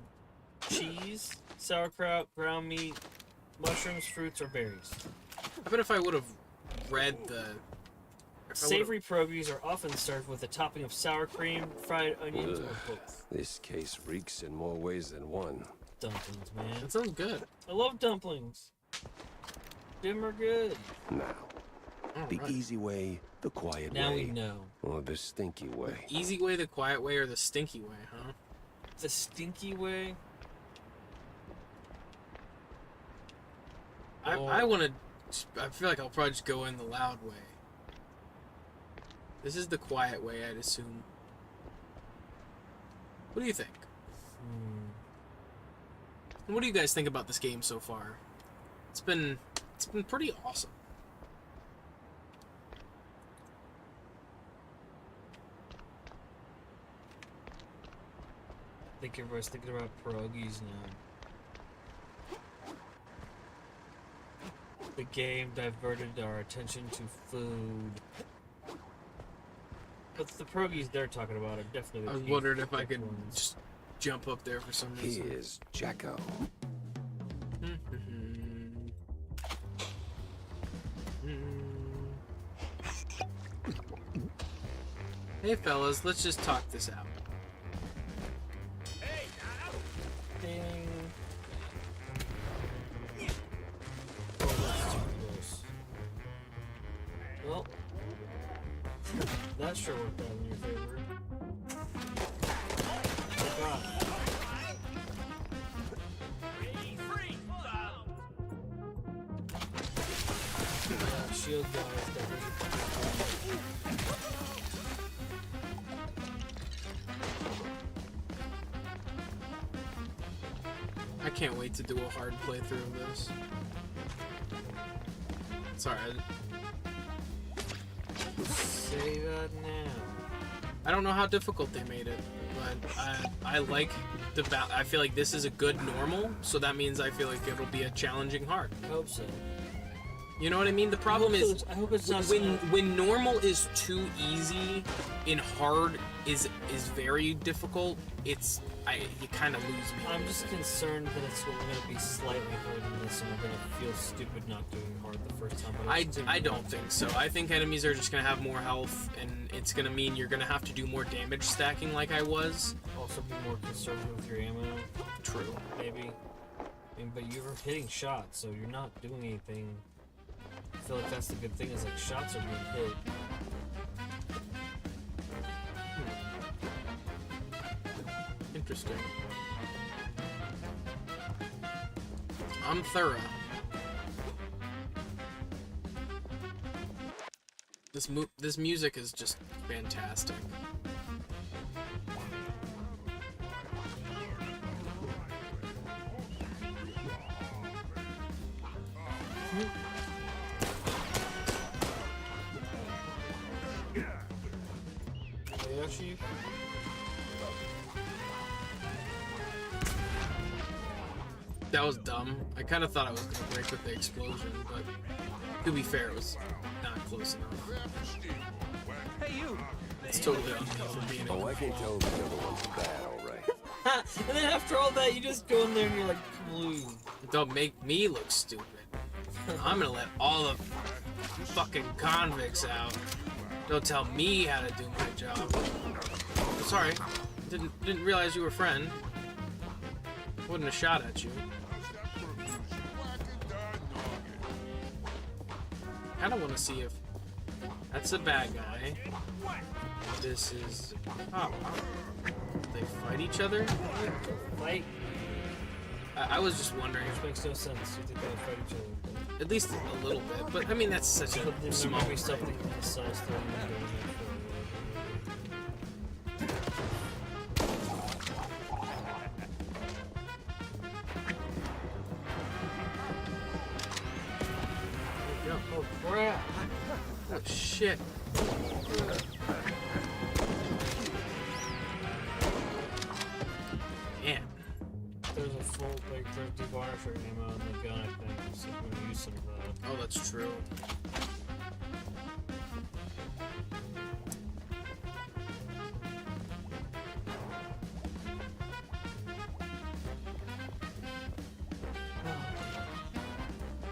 cheese, sauerkraut, ground meat, mushrooms, fruits, or berries. I bet if I would have read the... Savory pierogies are often served with a topping of sour cream, fried onions, or both. This case reeks in more ways than one. Dumplings, man. That sounds good. I love dumplings. Them are good. Now, the Alright. easy way, the quiet Now way, we know. or the stinky way. Easy way, the quiet way, or the stinky way, huh? The stinky way. I want to... I feel like I'll probably just go in the loud way. This is the quiet way, I'd assume. What do you think? And what do you guys think about this game so far? It's been pretty awesome. I think everybody's thinking about pierogies now. The game diverted our attention to food. But the pierogies they're talking about are definitely the I was cheese wondering if I could ones. just jump up there for some reason. Here's Jacko. Hey fellas, let's just talk this out. Ding. Oh, that's too close. Well, that sure worked out in your favor. Oh god. Yeah, shield guy is definitely. I can't wait to do a hard playthrough of this. Sorry, Say that now. I don't know how difficult they made it, but I like the I feel like this is a good normal, so that means I feel like it'll be a challenging hard. I hope so. You know what I mean? The problem is I hope it's not when normal is too easy and hard is very difficult. You kind of lose me. I'm just concerned that it's going to be slightly harder than this, and I'm going to feel stupid not doing hard the first time. But I don't think so. I think enemies are just going to have more health, and it's going to mean you're going to have to do more damage stacking like I was. Also be more conservative with your ammo. True. Maybe. I mean, but you're hitting shots, so you're not doing anything. I feel like that's the good thing, is like shots are being hit. Interesting. I'm thorough. This music is just fantastic. Yoshi? That was dumb. I kind of thought I was going to break with the explosion, but to be fair, it was not close enough. Hey, you! It's totally on me for being Oh, I can tell the other one's bad, all right. And then after all that, you just go in there and you're like, blue. Don't make me look stupid. I'm going to let all the fucking convicts out. Don't tell me how to do my job. Sorry. Didn't realize you were a friend. Wouldn't have shot at you. I don't want to see if that's a bad guy. This is they fight each other. Fight? I was just wondering. Which makes no sense. You think they fight each other? At least a little bit, but I mean that's such a small stuff thing. that the size thing. Oh crap! Oh shit! Man, There's a full like there's devarsher ammo in the gun, I think. So I'm gonna use some of that. oh that's true.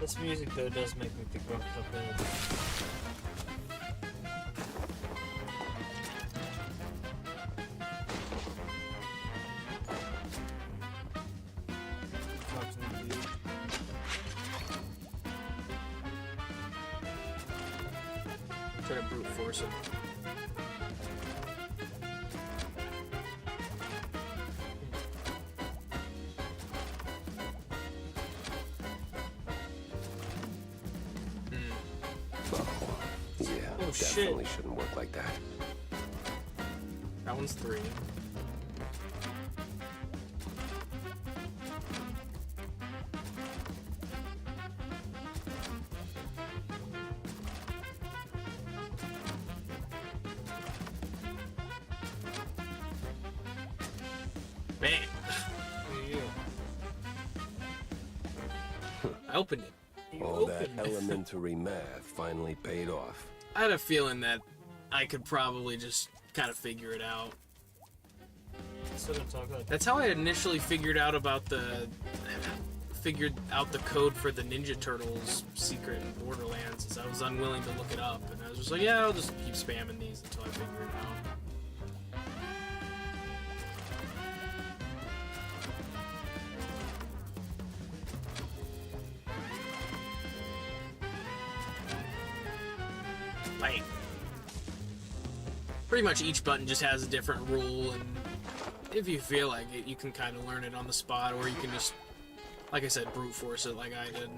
This music though does make me think about Cuphead. Talk to the dude. Try to brute force it. Yeah, shit. definitely shouldn't work like that. That one's 3. Bam! Who are you? I opened it. You All that opened it. elementary math finally paid off. I had a feeling that I could probably just kind of figure it out. Still gonna talk about That's how I initially figured out about the code for the Ninja Turtles secret in Borderlands. Is I was unwilling to look it up, and I was just like, yeah, I'll just keep spamming these until I figure it out. Like, pretty much each button just has a different rule, and if you feel like it, you can kind of learn it on the spot, or you can just, like I said, brute force it like I did.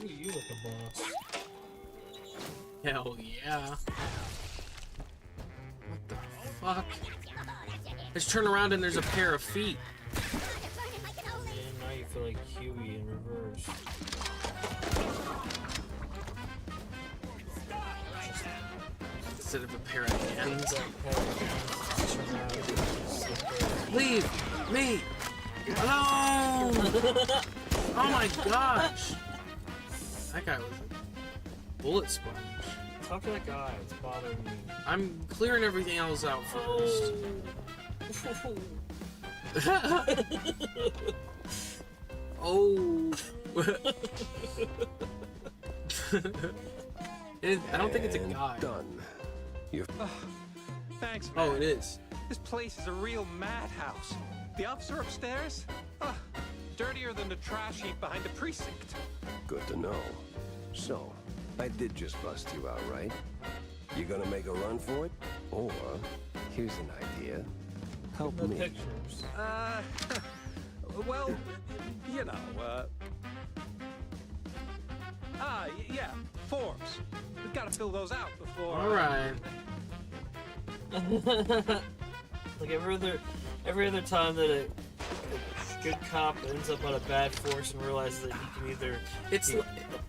Ooh, you look a boss. Hell yeah. What the fuck? Let's turn around and there's a pair of feet. And now you feel like Huey in reverse. Instead of a pair of hands. Leave me alone! Oh my gosh! That guy was a bullet sponge. Talk to that guy. It's bothering me. I'm clearing everything else out first. Oh. I don't think it's a And guy. Done. You're Thanks, man. Oh, it is. This place is a real madhouse. The officer upstairs? Dirtier than the trash heap behind the precinct. good to know. So, I did just bust you out, right? You gonna make a run for it? Or, here's an idea. Help The me. pictures. Well, you know, yeah, forms. We've got to fill those out before... Alright. Like every other time that a good cop ends up on a bad force and realizes that he can either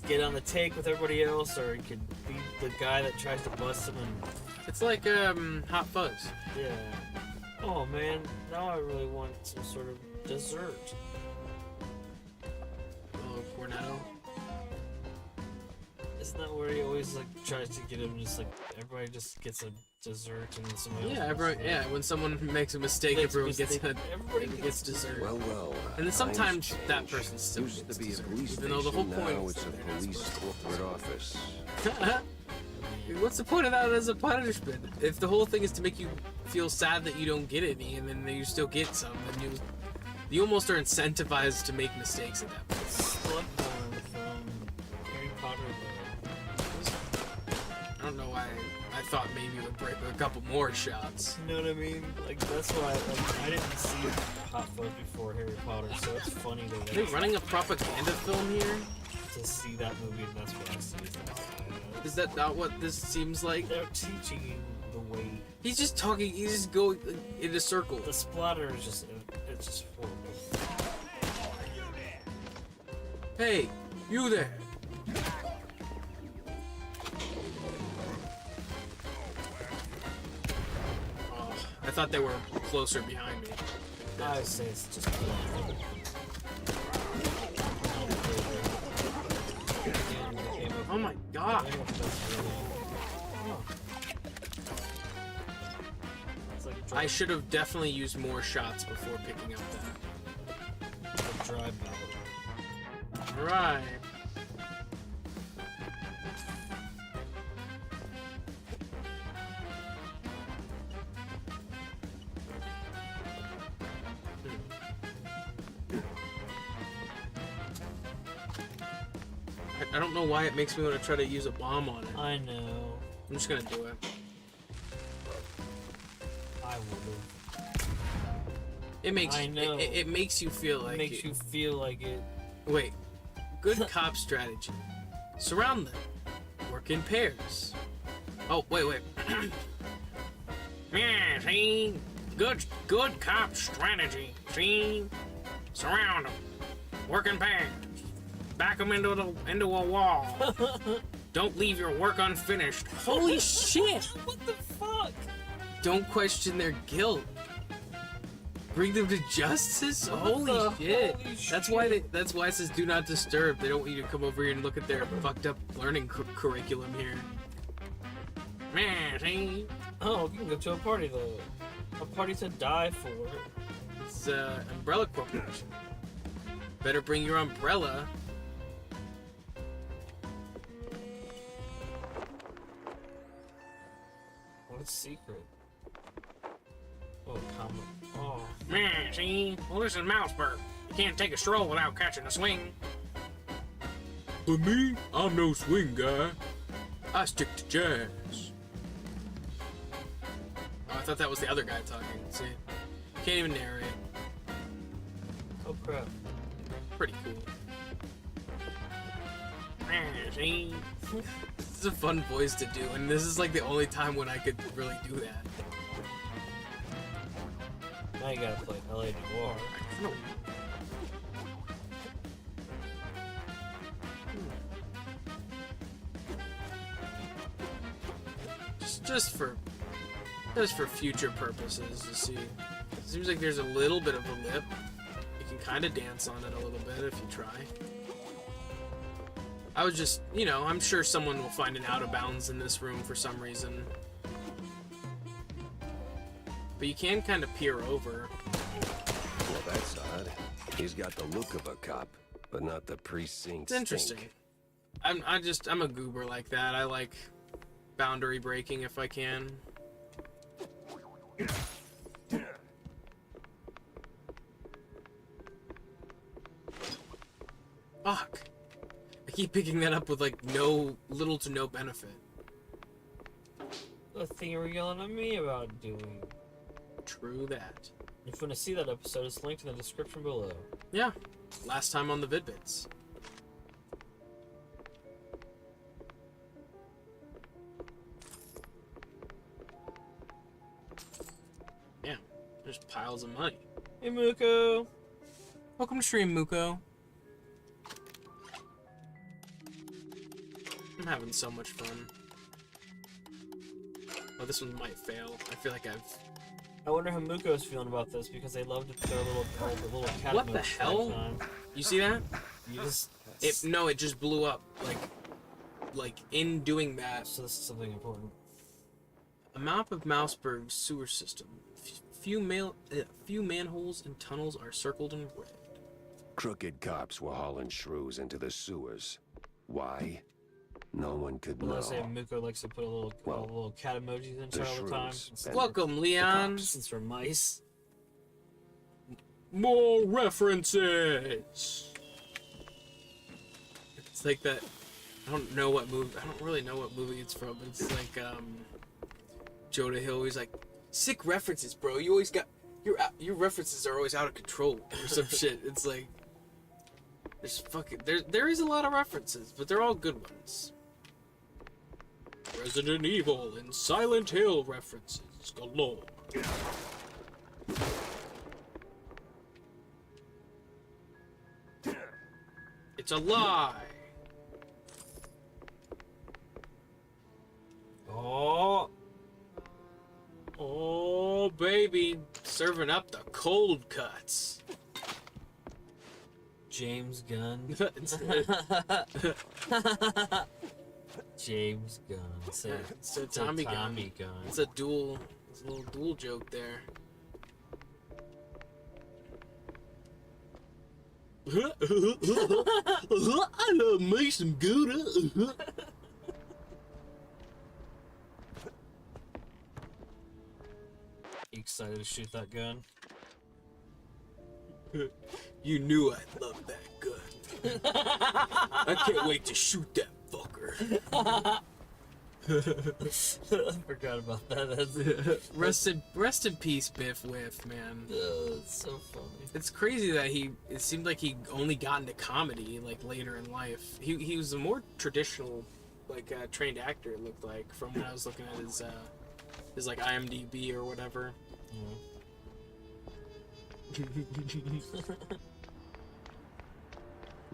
get on the take with everybody else, or he could be the guy that tries to bust him. And It's like Hot Fuzz. yeah. Oh man, now I really want some sort of dessert. Oh, Cornetto. Isn't that where he always like tries to get him? Just like everybody just gets a dessert, and then somebody else. Yeah, gets everyone. it. Yeah, when someone makes a mistake, Makes a everyone gets mistake, everybody gets dessert. Well, And then sometimes times that change. person still Used gets to be a dessert, police even though the whole station, point now is it's a that they're not police supposed corporate office. to. What's the point of that as a punishment? If the whole thing is to make you feel sad that you don't get any, and then you still get some, then you almost are incentivized to make mistakes at that point. Slugborn from Harry Potter. I don't know why I thought maybe it would break with a couple more shots. You know what I mean? Like that's why I didn't see Hot Fuzz before Harry Potter, so it's funny Are to they running a propaganda film here? to see that movie, and that's what I see. Is that not what this seems like? They're teaching you the way. He's just talking, he's just going in a circle. The splatter is just—it's just horrible. Hey, you there! Oh, I thought they were closer behind me. I would say it's just. Oh my god! I should have definitely used more shots before picking up that. Dry ballot. Right. I don't know why it makes me want to try to use a bomb on it. I know. I'm just gonna do it. I would have. It makes I know. it makes you feel like It makes you feel like it. Wait. Good cop strategy. Surround them. Work in pairs. Oh, wait. Yeah, see? Good cop strategy. See? Surround them. Work in pairs. Back them into a wall. Don't leave your work unfinished. Holy shit! What the fuck? Don't question their guilt. Bring them to justice? Holy shit. That's why it says do not disturb. They don't want you to come over here and look at their fucked up learning curriculum here. Man, see? Oh, you can go to a party though. A party to die for. It's Umbrella Corporation. Better bring your umbrella. What's secret? Oh, comment. Oh. Man, see? Well, this is Mouseburg. You can't take a stroll without catching a swing. But me, I'm no swing guy. I stick to jazz. Oh, I thought that was the other guy talking. See? Can't even narrate. Oh crap. Pretty cool. Man, see? This is a fun voice to do, and this is like the only time when I could really do that. Now you gotta play LA Noir. I don't. Just for Just for future purposes, you see. It seems like there's a little bit of a lip. You can kind of dance on it a little bit if you try. I was just, you know, I'm sure someone will find an out of bounds in this room for some reason. But you can kind of peer over. Well, that's odd. He's got the look of a cop, but not the precinct. It's interesting. I'm a goober like that. I like boundary breaking if I can. Fuck. I keep picking that up with like little to no benefit. The thing you were yelling at me about doing. True that. If you want to see that episode, it's linked in the description below. Yeah. Last time on the Vid-Bits. Yeah. There's piles of money. Hey, Muko. Welcome to stream, Muko. I'm having so much fun. Oh, this one might fail. I feel like I wonder how Muko is feeling about this because they love to throw little cat What the emotes hell? all the time. You see that? You just It just blew up. Like in doing that. So this is something important. A map of Mouseburg's sewer system. Few manholes and tunnels are circled in red. Crooked cops were hauling shrews into the sewers. Why? No one could Well, know. I say Muko likes to put a little cat emojis in all the time. shrews. Welcome, Leon. Since we're mice. More references. It's like that. I don't really know what movie it's from. It's like Jonah Hill. He's like, sick references, bro. You always got your references are always out of control or some shit. It's like there is a lot of references, but they're all good ones. Resident Evil and Silent Hill references galore. It's a lie. Oh, baby, serving up the cold cuts. James Gunn. James Gunn. It's a Tommy gun. It's a little dual joke there. I love me some Gouda. You excited to shoot that gun? You knew I'd love that gun. I can't wait to shoot that fucker. I forgot about that. Rest in peace, Biff Whiff, man. It's so funny. It's crazy that it seemed like he only got into comedy like later in life. He was a more traditional, like trained actor. It looked like from when I was looking at his like IMDb or whatever.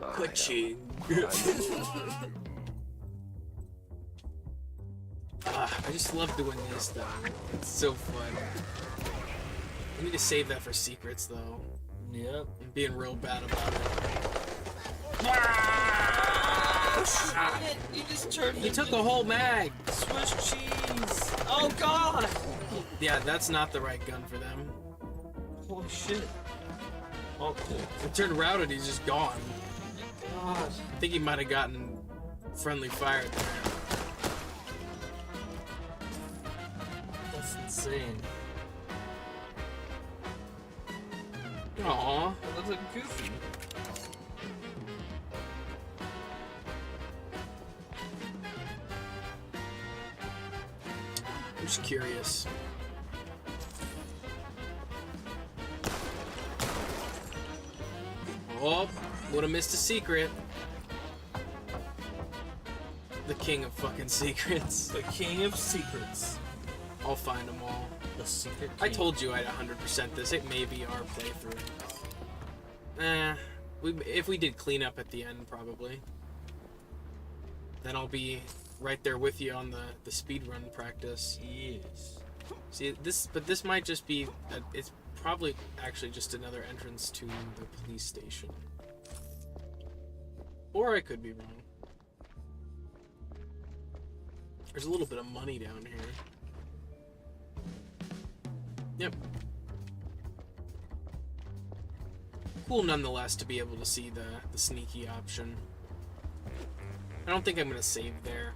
Ka-ching. I just love doing this though. It's so fun. I need to save that for secrets though. Yep. I'm being real bad about it. Oh shit! You just turned. He took the whole mag. Swiss cheese. Oh god. Yeah, that's not the right gun for them. Holy shit. Oh, it turned around and he's just gone. God. I think he might have gotten friendly fire there. That's insane. Aww. That looks like Goofy. I'm just curious. Oh, would have missed a secret. The king of fucking secrets. The king of secrets. I'll find them all. The secret king. I told you I'd 100% this. It may be our playthrough. If we did cleanup at the end, probably. Then I'll be right there with you on the speedrun practice. Yes. See, this might just be, it's probably actually just another entrance to the police station. Or I could be wrong. There's a little bit of money down here. Yep. Cool nonetheless to be able to see the sneaky option. I don't think I'm gonna save there.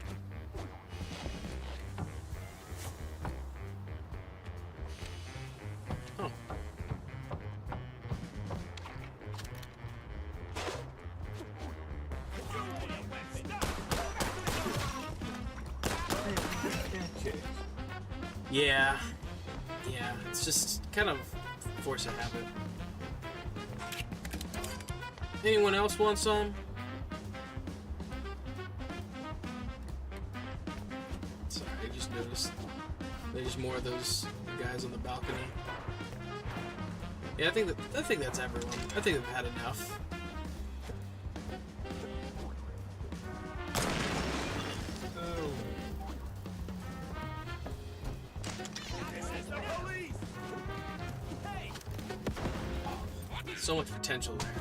Oh. Yeah. Yeah, it's just kind of force of habit. Anyone else want some? Sorry, I just noticed there's more of those guys on the balcony. Yeah, I think that's everyone. I think they've had enough. Oh. So much potential there.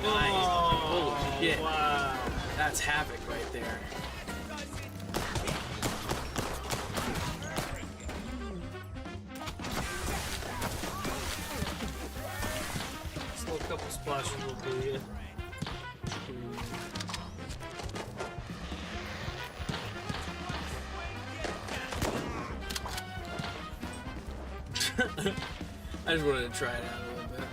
Oh, holy shit. Wow. That's havoc right there. Still a couple splashes will do you. I just wanted to try it out a little bit.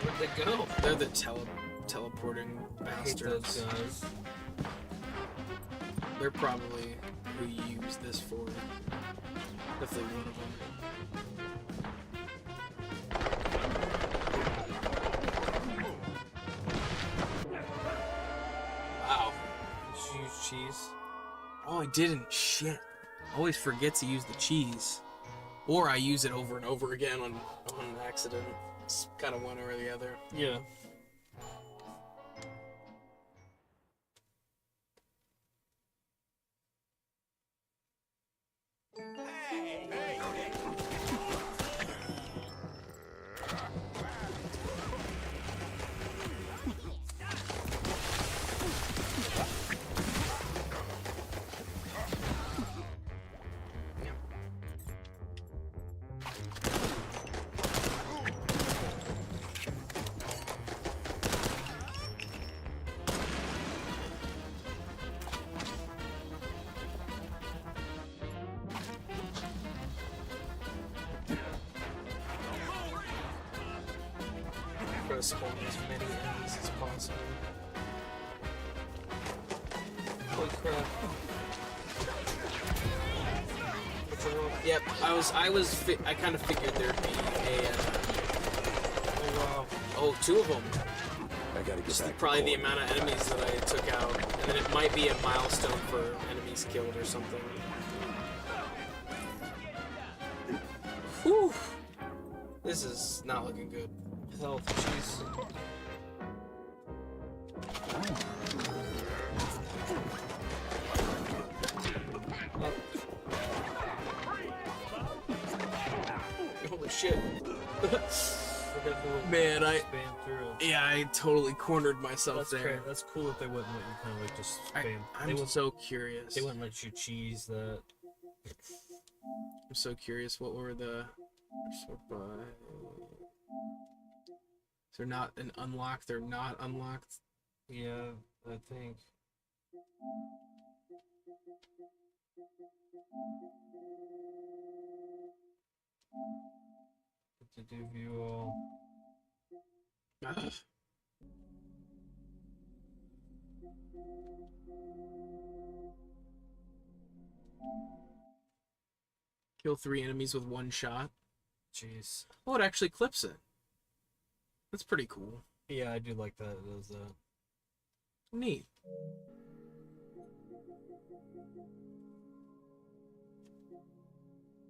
Where'd they go? They're the teleporting bastards. Guys. They're probably who you use this for. Definitely one of them. Wow. Did you use cheese? Oh, I didn't. Shit. I always forget to use the cheese. Or I use it over and over again on accident. It's kind of one or the other. Yeah. Try to spawn as many enemies as possible. Holy crap. Yep, I kind of figured there'd be a, oh wow. Oh, two of them. I gotta get back. Probably the amount of enemies that I took out. And then it might be a milestone for enemies killed or something. Whew. This is not looking good. Health, jeez. Holy shit. Man, I totally cornered myself there. That's cool that they wouldn't let you kind of like just spam. I'm so curious. They wouldn't let you cheese that. I'm so curious. What were the? They're not an unlocked. They're not unlocked. Yeah, I think. To do view all. Kill 3 enemies with 1 shot. Jeez. Oh, it actually clips it. That's pretty cool. Yeah, I do like that. It was neat.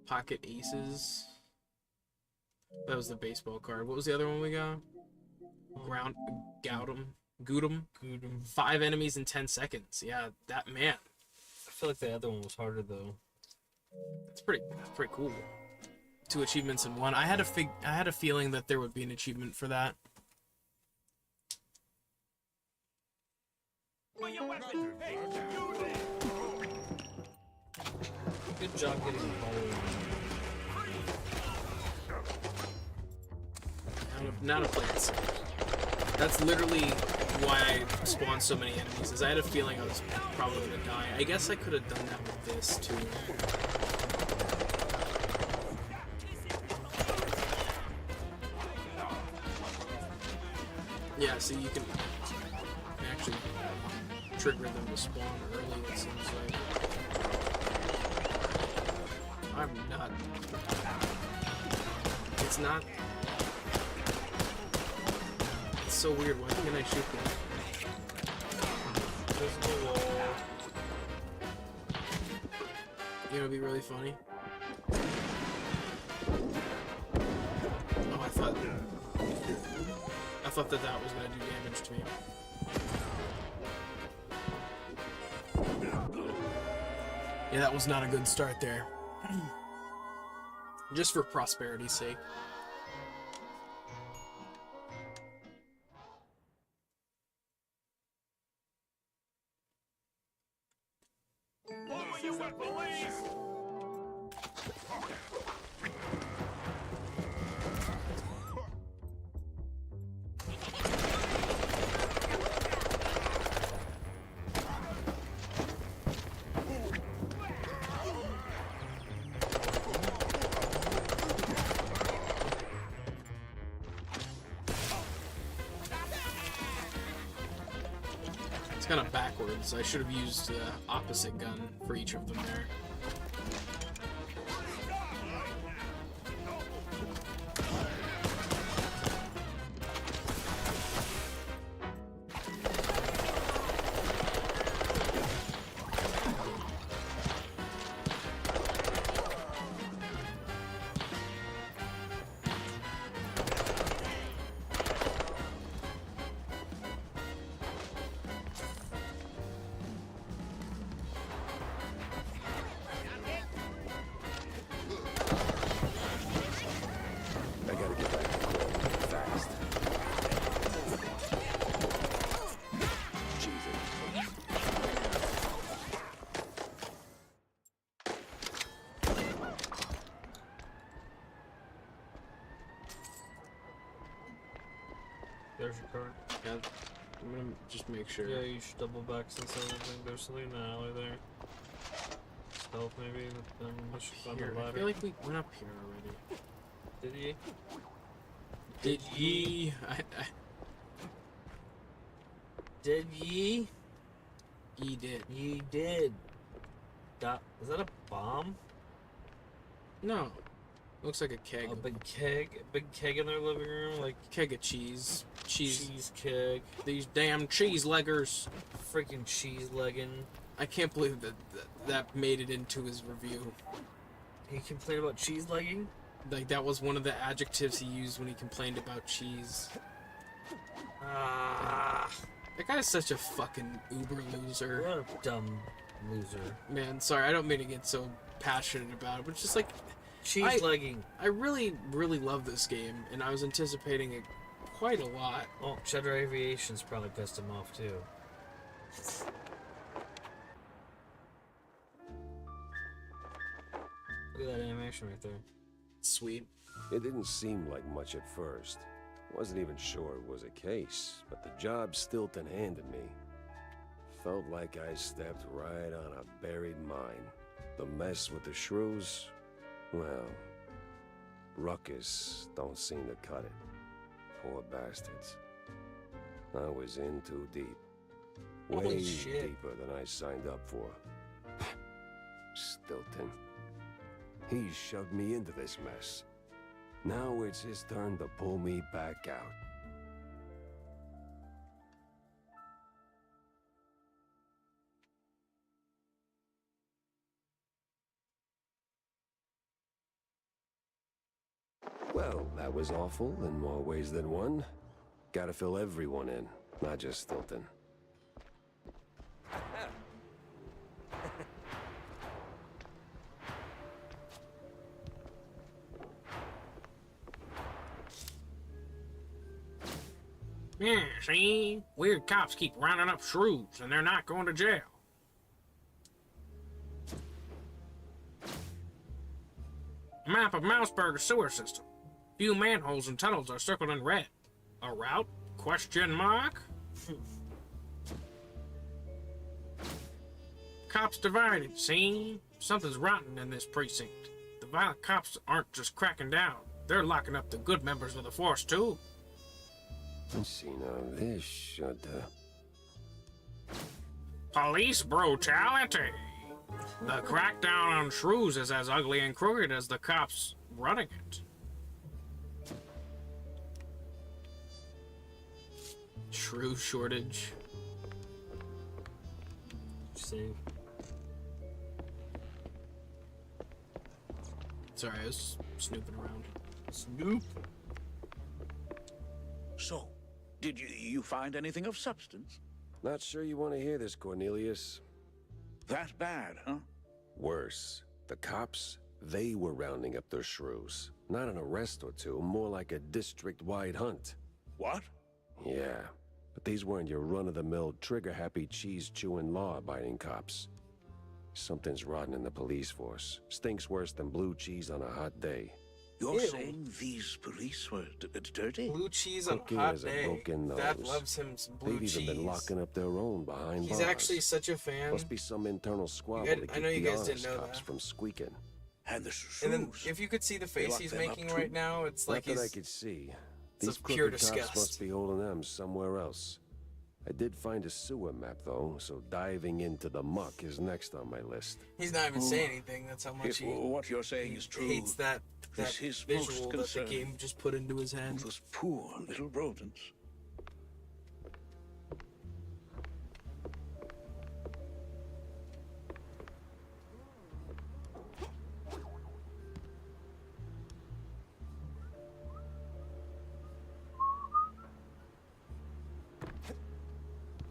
Pocket aces. That was the baseball card. What was the other one we got? Goot 'em. 5 enemies in 10 seconds. Yeah, that man. I feel like the other one was harder though. It's pretty cool. 2 achievements in one. I had a feeling that there would be an achievement for that. Good job getting the ball. Now to play it safe. That's literally why I spawned so many enemies, is I had a feeling I was probably gonna die. I guess I could have done that with this too. Yeah, see, you can actually trigger them to spawn early, it seems like. I'm not... It's not... It's so weird, why can't I shoot them? Invisible wall. You know, it'd be really funny. Oh, I thought that was gonna do damage to me. Yeah, that was not a good start there. Just for prosperity's sake. Kind of backwards. I should have used the opposite gun for each of them there. There's your card. Yeah, I'm gonna just make sure. Yeah, you should double back since I don't think there's something in the alley there. Stealth maybe, then push on the Here, ladder. I feel like we went up here already. Did ye? Did ye? Did ye? Ye did. Ye did. Is that a bomb? No. Looks like a keg. A big keg in their living room, like Keg of cheese. cheese keg. These damn cheese leggers. Freaking cheese legging. I can't believe that made it into his review. He complained about cheese legging? Like, that was one of the adjectives he used when he complained about cheese. Ah. That guy's such a fucking uber loser. What a dumb loser. Man, sorry, I don't mean to get so passionate about it, but it's just like... Cheese legging. I really, really love this game, and I was anticipating it quite a lot. Oh, Cheddar Aviation's probably pissed him off, too. Look at that animation right there. Sweet. It didn't seem like much at first. Wasn't even sure it was a case, but the job Stilton handed me felt like I stepped right on a buried mine. The mess with the shrews, well, Ruckus don't seem to cut it. Poor bastards. I was in too deep. Holy Way shit. deeper than I signed up for. Stilton. He shoved me into this mess. Now it's his turn to pull me back out. Well, That was awful in more ways than one. Gotta fill everyone in, not just Stilton. Yeah, see? Weird cops keep rounding up shrews, and they're not going to jail. Map of Mouseburg sewer system. Few manholes and tunnels are circled in red. A route? Question mark? Cops divided, see? Something's rotten in this precinct. The violent cops aren't just cracking down. They're locking up the good members of the force, too. Let's see now, this should, Police brutality. The crackdown on shrews is as ugly and crooked as the cops running it. Shrew shortage. See. Sorry, I was snooping around. Snoop. So, did you find anything of substance? Not sure you want to hear this, Cornelius. That bad, huh? Worse. The cops, they were rounding up their shrews. Not an arrest or two, more like a district-wide hunt. What? Yeah, but these weren't your run-of-the-mill, trigger-happy, cheese-chewing, law-abiding cops. Something's rotten in the police force. Stinks worse than blue cheese on a hot day. You're Ew. saying these police were dirty? Blue cheese on Cooking a hot has a day. broken Dad nose. loves him some blue They've cheese. even been locking up their own behind He's bars. actually such a fan. Must be some internal squabble You to guys- I keep know you the guys didn't honest know cops that. from squeaking. And the shrews. And then, if you could see the face lock he's them up making too? right now, it's like Not that I he's. could see. It's These of pure crooked cops disgust. must be holding them somewhere else. I did find a sewer map, though, so diving into the muck is next on my list. He's not even saying anything. That's how much If he what you're saying is true, hates that this is most visual that the concerning. game just put into his head. those poor little rodents.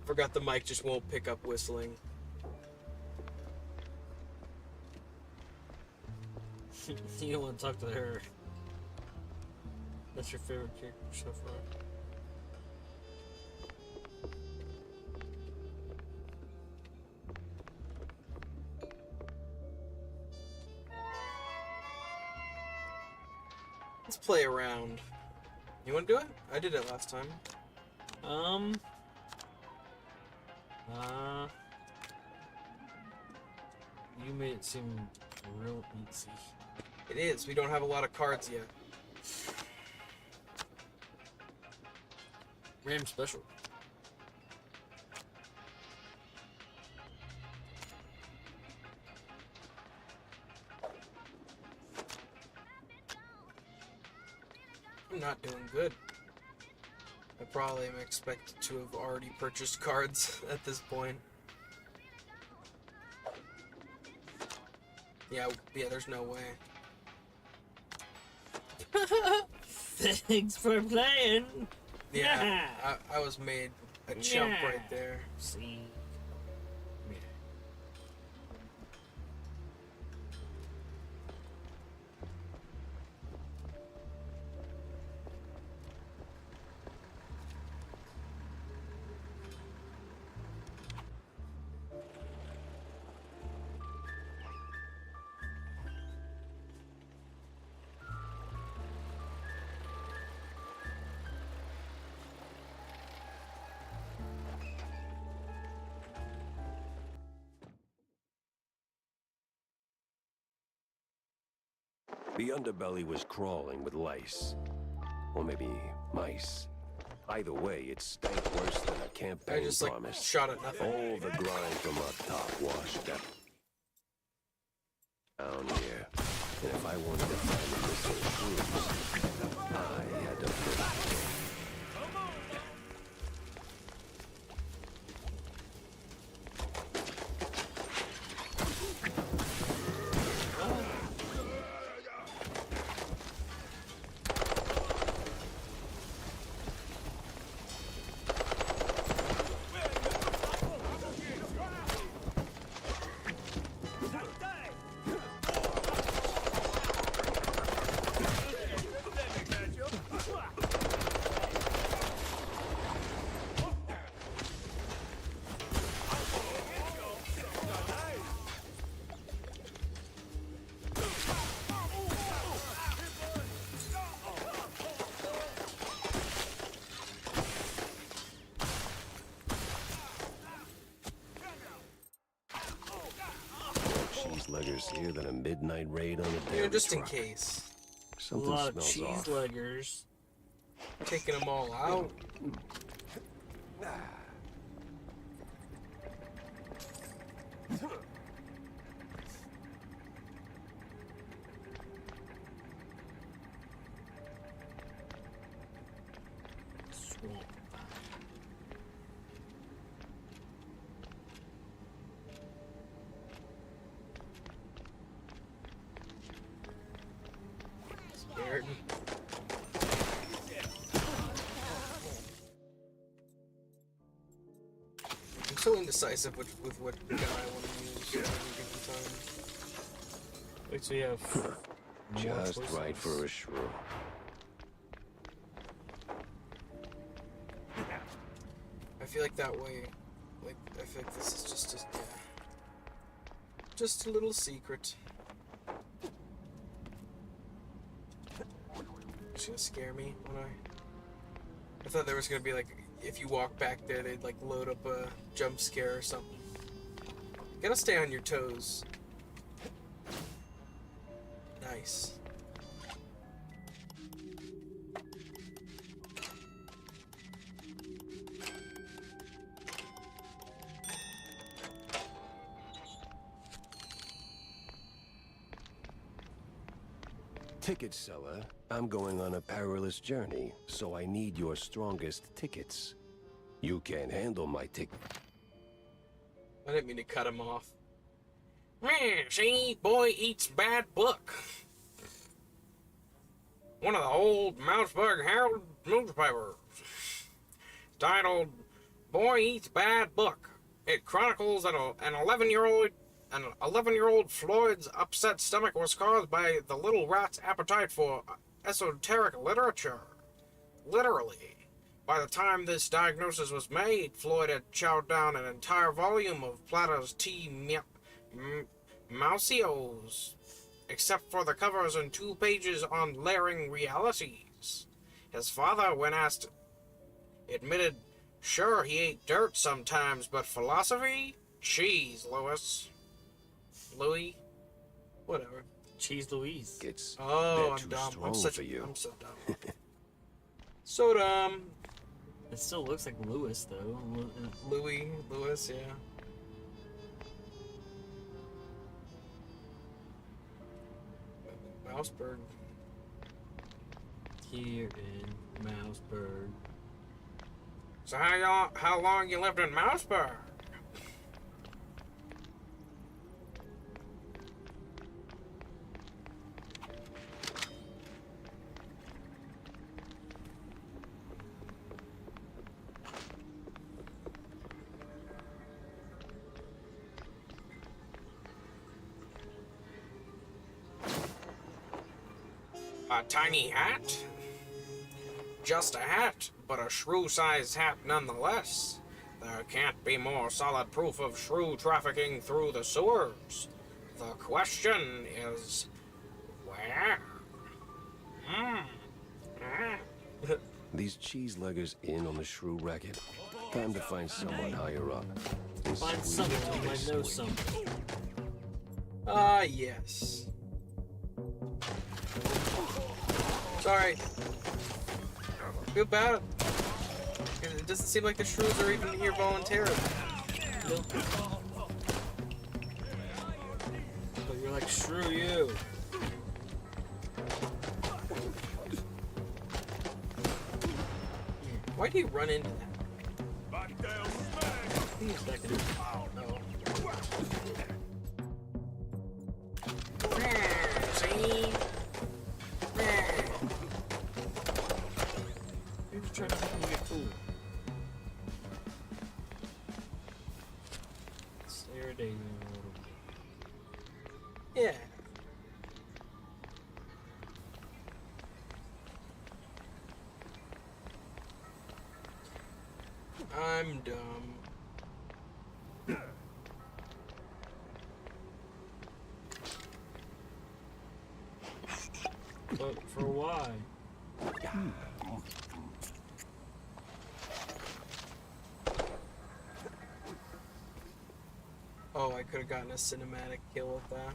Forgot the mic just won't pick up whistling. You don't want to talk to her. That's your favorite character so far. Let's play around. You want to do it? I did it last time. You made it seem real easy. It is. We don't have a lot of cards yet. Ram special. I'm not doing good. I probably am expected to have already purchased cards at this point. Yeah, there's no way. Thanks for playing. Yeah, I was made a chump Yeah. right there. See. The underbelly was crawling with lice. Or maybe mice. Either way, it stank worse than a I campaign just like promise. shot at nothing. All the grind from up top washed down here. And if I wanted to find the missing shrews, I had to put cheeseburgers here than a midnight raid on a dairy You know, just in truck. case. A Something lot of smells cheese off. leggers. Taking them all out. Swamp. Scared. I'm so indecisive with what gun I want to use at every given time. Wait, so you have more Just choices. right for a shrew. I feel like that way, like, I feel like this is just a little secret. It's gonna scare me when I thought there was gonna be like, if you walk back there, they'd like load up a jump scare or something. Gotta stay on your toes. Nice. Ticket seller, I'm going on a perilous journey, so I need your strongest tickets. You can't handle my ticket. I didn't mean to cut him off. See, boy eats bad book. One of the old Mouseburg Herald newspapers, titled "Boy Eats Bad Book." It chronicles that an 11-year-old Floyd's upset stomach was caused by the little rat's appetite for esoteric literature. Literally. By the time this diagnosis was made, Floyd had chowed down an entire volume of Plato's T. Mausios, except for the covers and 2 pages on layering realities. His father, when asked, admitted, sure, he ate dirt sometimes, but philosophy? Cheese, Louis? Whatever. Cheese Louise. It's Oh, they're I'm too dumb. strong for you. I'm so dumb. So dumb. It still looks like Lewis, though. Louis, yeah. Mouseburg. Here in Mouseburg. So how long you lived in Mouseburg? A tiny hat? Just a hat, but a shrew-sized hat nonetheless. There can't be more solid proof of shrew trafficking through the sewers. The question is, where? These cheese leggers in on the shrew racket. Time to find someone higher up. And Find squeeze someone till who they might know swing. something. Yes. Sorry. Feel bad. It doesn't seem like the shrews are even here voluntarily. Nope. But you're like, screw you. Why do you run into that? He's back in it. See? You're just trying to make me get cool. Stare at David a little bit. Yeah. I'm dumb. But for why? Oh, I could have gotten a cinematic kill with that.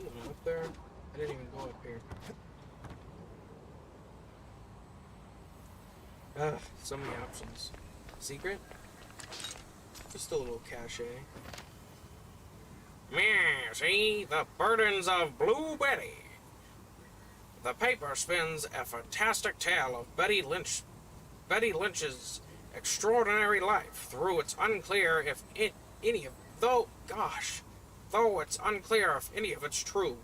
someone up there? I didn't even go up here. So many options. Secret? Just a little cachet. See, the burdens of Blue Betty. The paper spins a fantastic tale of Betty Lynch's extraordinary life, though it's unclear if any of it's true.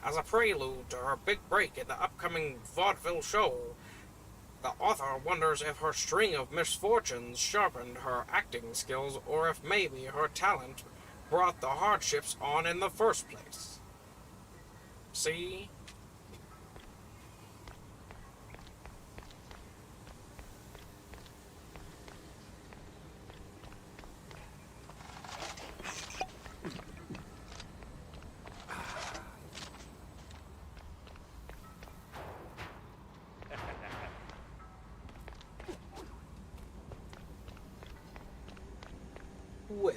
As a prelude to her big break in the upcoming vaudeville show, the author wonders if her string of misfortunes sharpened her acting skills, or if maybe her talent brought the hardships on in the first place. See? Well,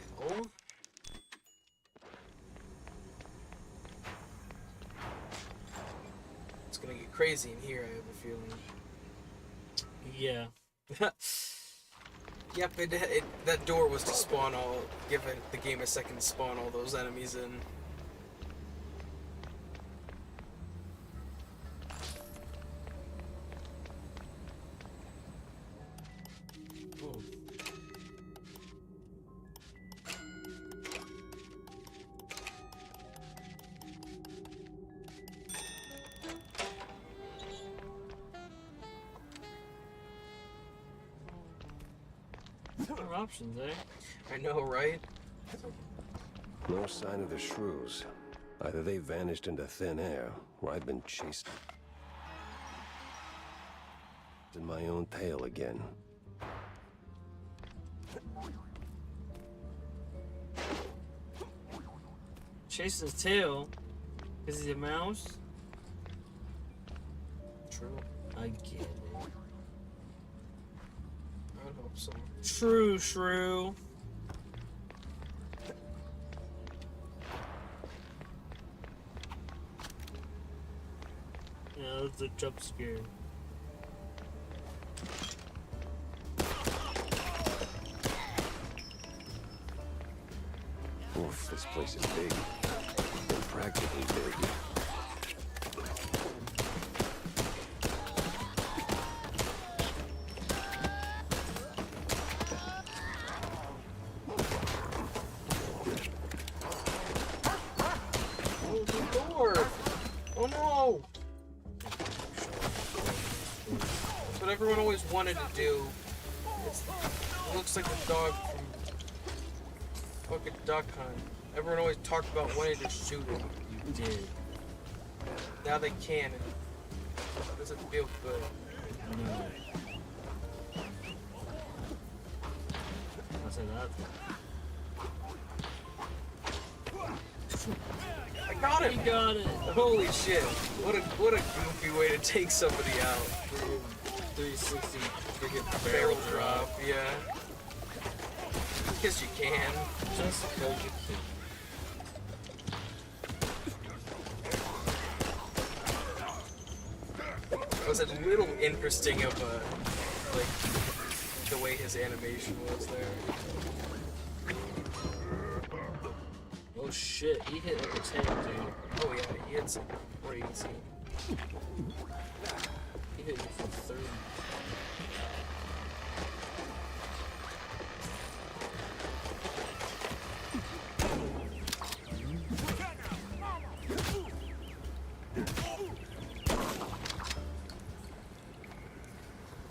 it's gonna get crazy in here, I have a feeling. Yeah. Yep, that door was to spawn give the game a second to spawn all those enemies in. More options, eh? I know, right? No sign of the shrews. Either they vanished into thin air, or I've been chased in my own tail again. Chasing his tail? Is he a mouse? True. I get it. I would hope so. True, shrew. Yeah, that's a jump scare. Oof, this place is big. Practically big. Oh no! That's what everyone always wanted to do. It looks like the dog from fucking Duck Hunt. Everyone always talked about wanting to shoot it. You did. Now they can. It doesn't feel good. No. I'll say that. I got him! He got it! Holy shit. What a goofy way to take somebody out. 360 Freaking barrel drop, yeah. Guess you can. Just because you can. It was a little interesting of like the way his animation was there. Oh shit, he hit like a tank, dude. Oh yeah, he hit some crazy. He hit me for 30.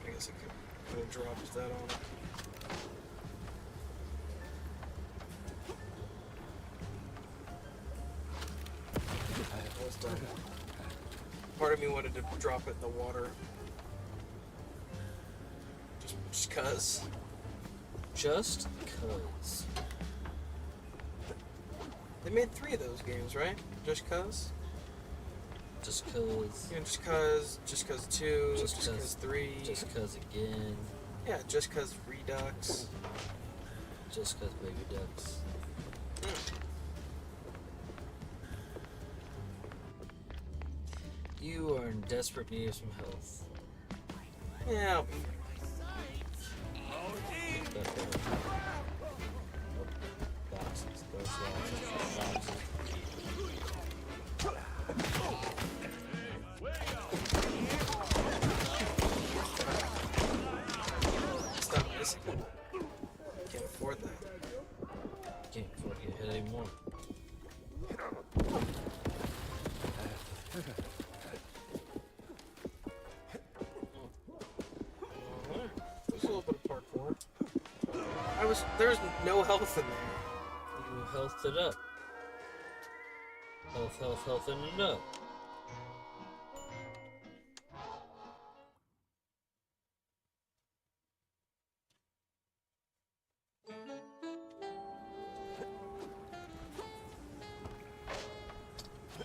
I guess I could have dropped that on him. I was done. Part of me wanted to drop it in the water. Just cuz. Just cuz. They made 3 of those games, right? Just cuz? Just cuz. Yeah, just cuz 2, Just just cuz 3. Just cuz again. Yeah, just cuz Redux. Just cuz baby ducks. You are in desperate need of some health. Yeah. Boxes, those boxes. Stop missing. Can't afford that. Can't afford to get hit anymore. There's a little bit of parkour. There's no health in there. You healthed it up. Healthing it up.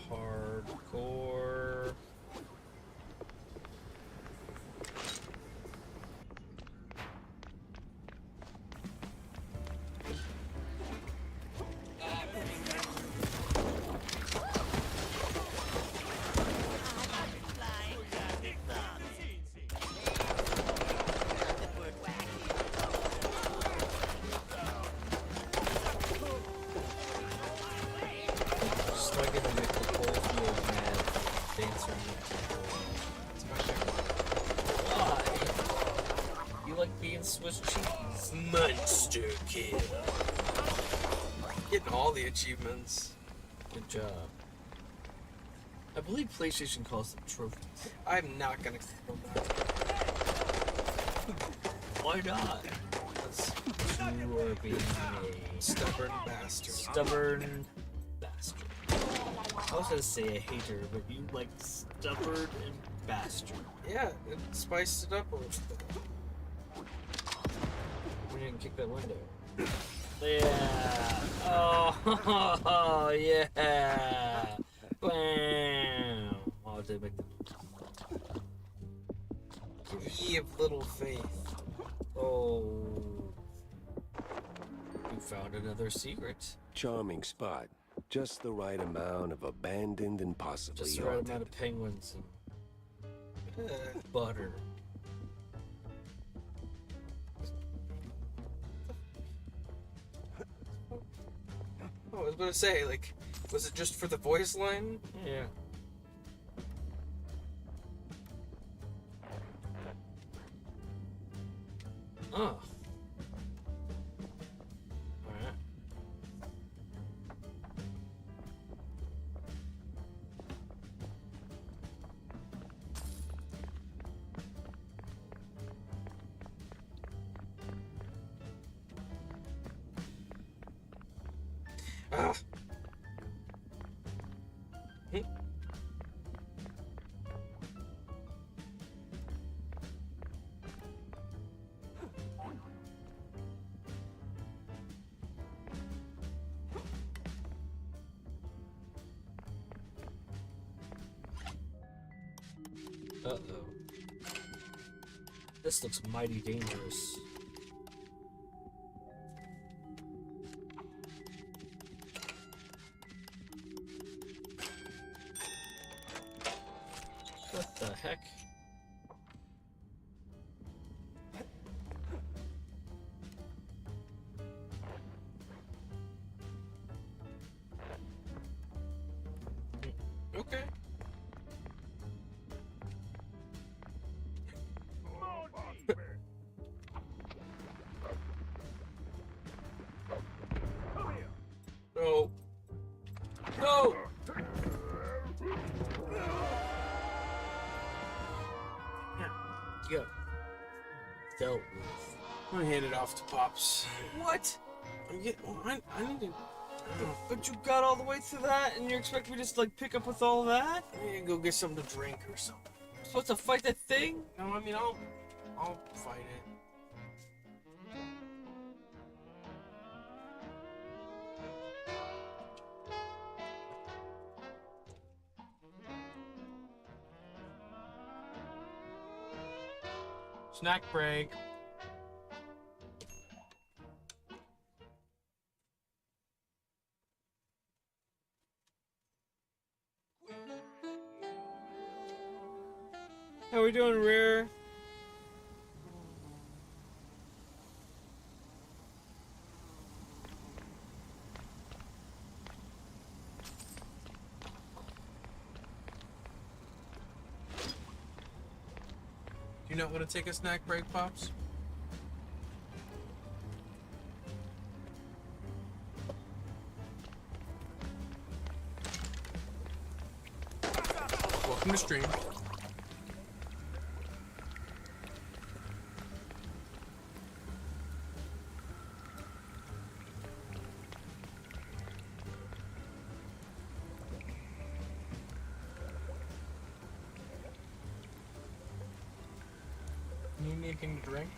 Hardcore. Just like it to make the whole field mad dancer. It's my favorite. Why? You like being Swiss cheese? Monster kill. Getting all the achievements. Good job. I believe PlayStation calls them trophies. I'm not gonna kill that. Why not? You are being a Stubborn bastard. stubborn bastard. I was gonna say a hater, but you like stubborn and bastard. Yeah, it spiced it up a little bit. We didn't kick that window. Yeah. Oh, yeah. Bam. Oh, did make the... Ye of little faith. Oh. You found another secret. Charming spot. Just the right amount of abandoned and possibly Just the right haunted. amount of penguins and butter. Oh, I was gonna say, like, was it just for the voice line? Yeah. Oh. Alright. Ah. Uh-oh. This looks mighty dangerous. What the heck? Okay. No. No! Go. Dealt with. I'm gonna hand it off to Pops. What? I'm getting. Well, I need to. But you got all the way to that, and you expect me to just like pick up with all that? I need to go get something to drink or something. I'm supposed to fight that thing? No, I mean I'll fight it. Snack break. How we doing, Rare? Do you not want to take a snack break, Pops? Welcome to stream. Need anything to drink?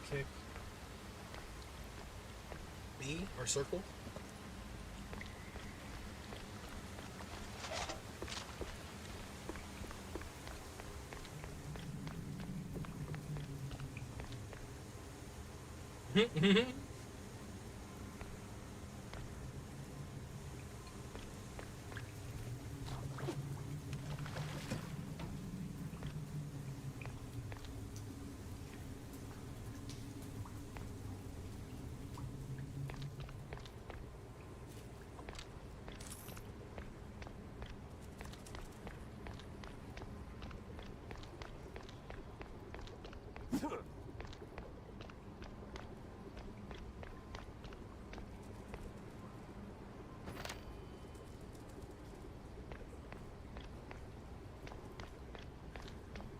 Kick B or circle?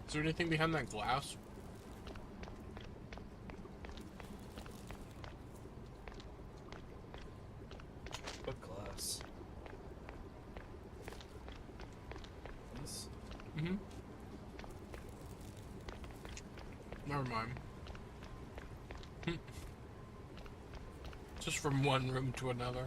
Is there anything behind that glass? Never mind. Just from one room to another.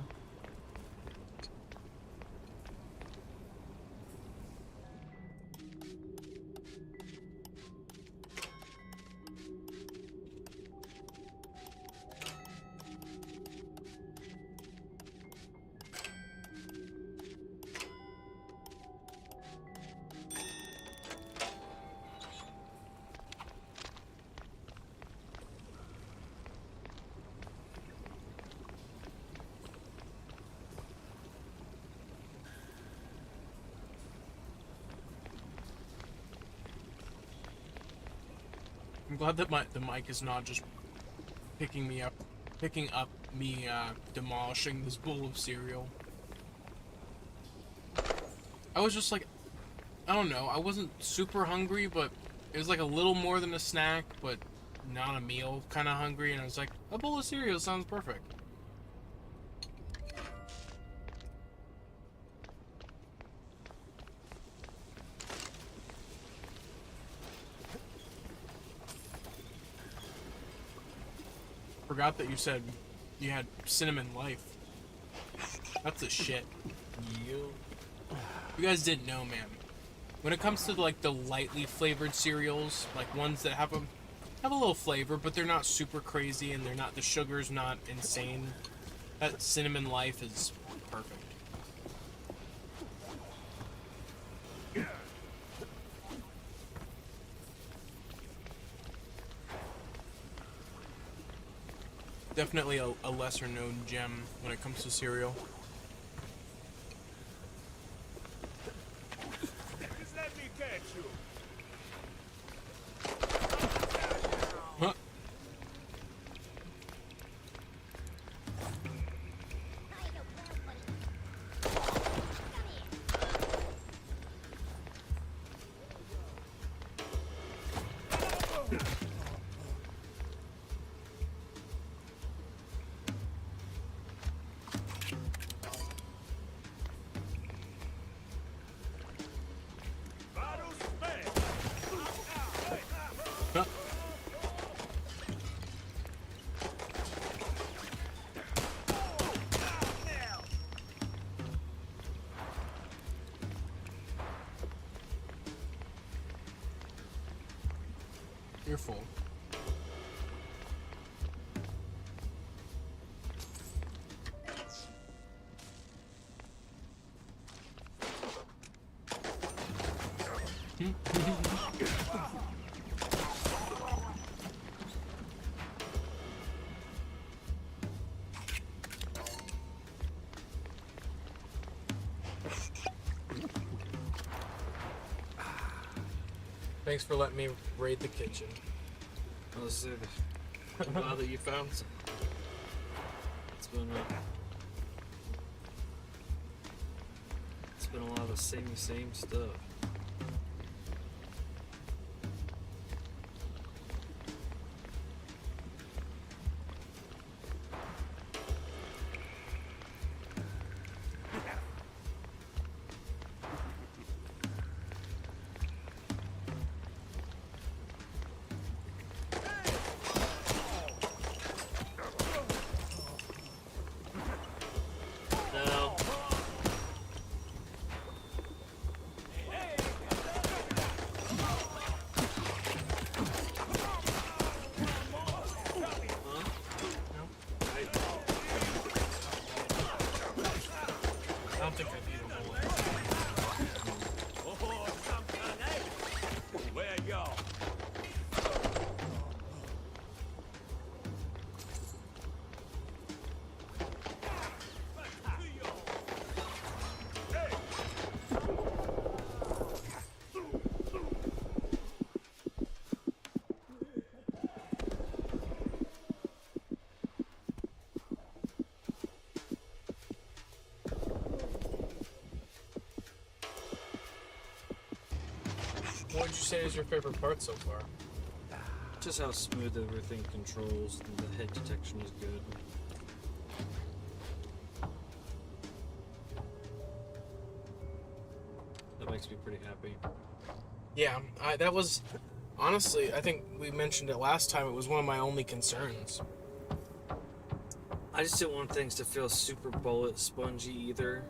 I'm glad that the mic is not just picking up me demolishing this bowl of cereal. I was just like, I don't know, I wasn't super hungry, but it was like a little more than a snack, but not a meal kind of hungry, and I was like, a bowl of cereal sounds perfect. Forgot that you said you had cinnamon life. That's the shit. You guys didn't know, man. When it comes to like the lightly flavored cereals, like ones that have a little flavor, but they're not super crazy and the sugar's not insane. That cinnamon life is perfect. Definitely a lesser known gem when it comes to cereal. Just let me catch you. Huh? Huh? You're full. Thanks for letting me raid the kitchen. I'm glad that you found some. It's been a lot of the same stuff. I don't think I need a bullet. Oh, something, eh? Where y'all? What would you say is your favorite part so far? Just how smooth everything controls, and the head detection is good. That makes me pretty happy. Yeah, that was Honestly, I think we mentioned it last time. It was one of my only concerns. I just didn't want things to feel super bullet spongy either.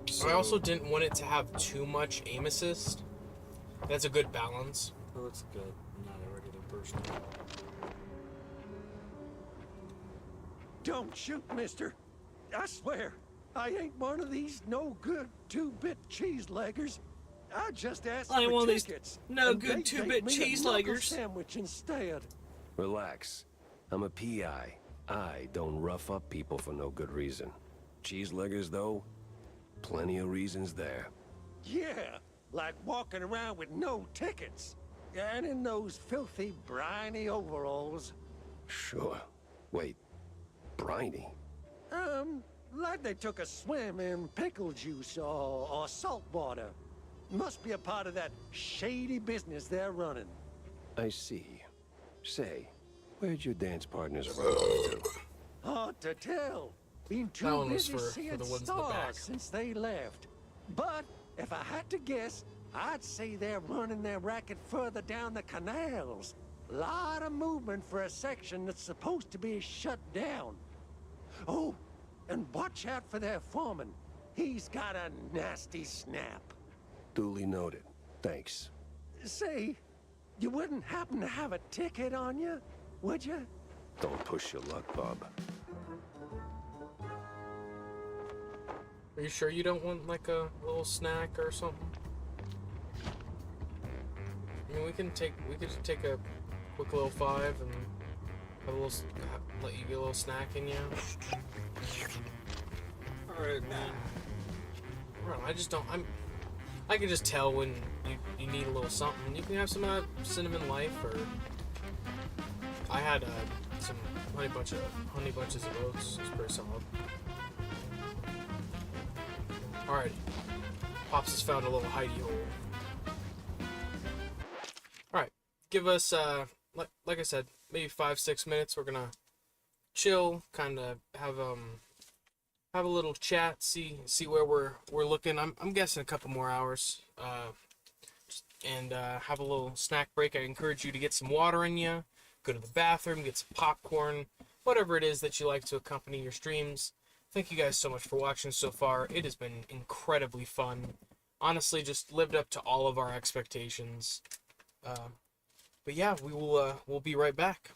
So, I also didn't want it to have too much aim assist. That's a good balance. Oh, it's good. I'm not a regular person. Don't shoot, mister. I swear, I ain't one of these no-good two-bit cheese-leggers. I just asked I ain't for one of these tickets. no-good and they two-bit gave me a cheese-leggers. knuckle sandwich instead. Relax. I'm a PI. I don't rough up people for no good reason. Cheeseleggers, though? Plenty of reasons there. Yeah, like walking around with no tickets. And in those filthy, briny overalls. Sure. Wait. Briny? Like they took a swim in pickle juice or salt water. Must be a part of that shady business they're running. I see. Say, where'd your dance partners run off to? Hard to tell. Been That too one was busy for seeing the ones in the back. stars since they left. But if I had to guess, I'd say they're running their racket further down the canals. Lot of movement for a section that's supposed to be shut down. Oh, and watch out for their foreman. He's got a nasty snap. Duly noted. Thanks. Say, you wouldn't happen to have a ticket on you, would you? Don't push your luck, Bob. Are you sure you don't want like a little snack or something? I mean, we could just take a quick little 5 and have a little, let you get a little snack in you. Alright, man. I just don't. I can just tell when you need a little something. You can have some of that cinnamon life, or I had some honey bunches of oats. It's pretty solid. All right, Pops has found a little hidey hole. All right, give us like I said, maybe 5-6 minutes. We're gonna chill, kind of have a little chat, see where we're looking. I'm guessing a couple more hours, and have a little snack break. I encourage you to get some water in you, go to the bathroom, get some popcorn, whatever it is that you like to accompany your streams. Thank you guys so much for watching so far. It has been incredibly fun. Honestly, just lived up to all of our expectations. But yeah, we'll be right back.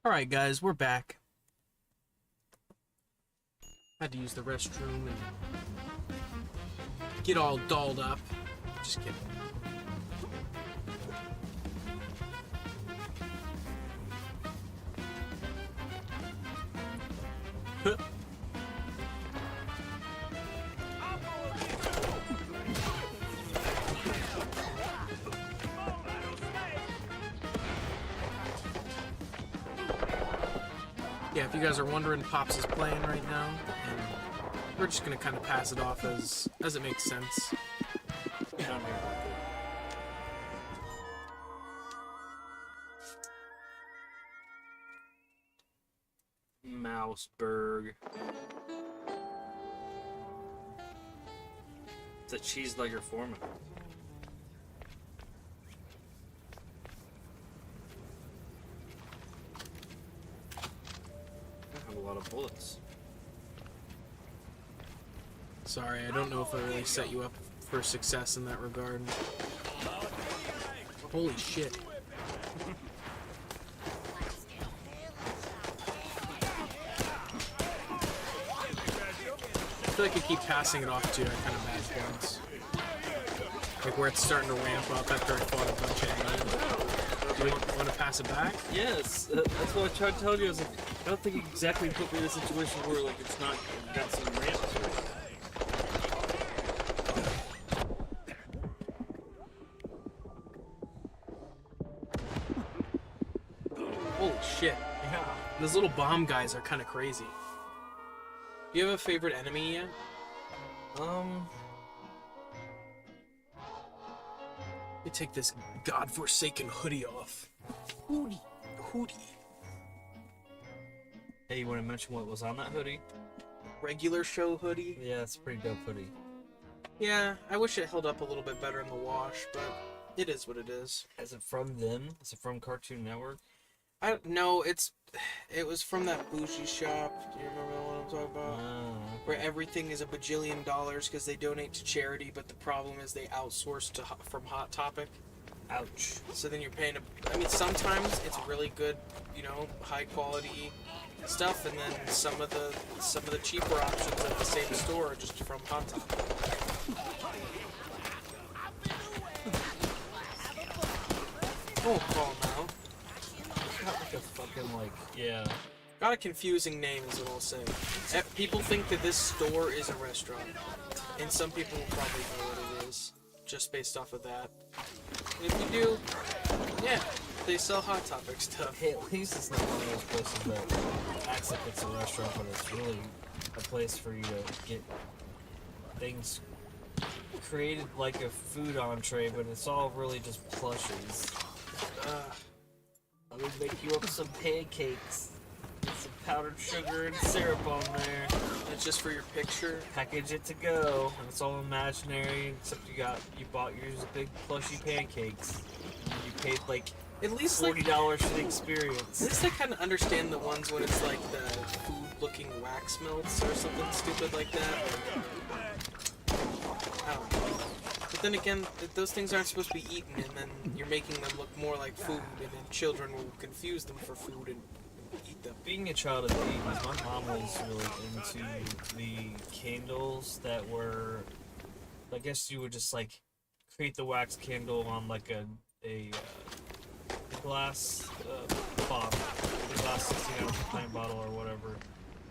Alright guys, we're back. Had to use the restroom and get all dolled up. Just kidding. Huh. Yeah, if you guys are wondering, Pops is playing right now, and we're just gonna kind of pass it off as it makes sense. Mouseburg. It's a cheese-legger foreman. I have a lot of bullets. Sorry, I don't know if I really set you up for success in that regard. Holy shit. I feel like I keep passing it off to kind of bad points. Like where it's starting to ramp up after I fought a bunch of enemies. Do we want to pass it back? Yes, that's what I tried to tell you. I was like, I don't think it exactly put me in a situation where like it's not got some ramp to it. Holy shit. Yeah. Those little bomb guys are kind of crazy. Do you have a favorite enemy yet? Let me take this godforsaken hoodie off. Hoodie. Hey, you want to mention what was on that hoodie? Regular show hoodie? Yeah, it's a pretty dope hoodie. Yeah, I wish it held up a little bit better in the wash, but it is what it is. Is it from them? Is it from Cartoon Network? I don't know, it was from that bougie shop. Do you remember what I'm talking about? Oh, okay. Where everything is $1 bajillion because they donate to charity, but the problem is they outsource from Hot Topic. Ouch. So then you're paying I mean, sometimes it's really good, you know, high quality stuff, and then some of the cheaper options at the same store are just from Hot Topic. Oh, call now. Got like a fucking like, yeah. Got a confusing name is what I'll say. People think that this store is a restaurant, and some people will probably know what it is, just based off of that. And if you do, yeah, they sell Hot Topic stuff. Hey, at least it's not one of those places that acts like it's a restaurant, but it's really a place for you to get things created like a food entree, but it's all really just plushies. Let me make you up some pancakes. Get some powdered sugar and syrup on there. It's just for your picture. Package it to go. And it's all imaginary, except you bought yours big plushy pancakes. And you paid like at least $40 for the experience. At least I kind of understand the ones when it's like the food-looking wax melts or something stupid like that. I don't know. But then again, those things aren't supposed to be eaten, and then you're making them look more like food, and then children will confuse them for food and eat them. Being a child of the 80s, my mom was really into the candles that were, I guess you would just like create the wax candle on like a glass bottle, a glass 16-ounce pint bottle or whatever,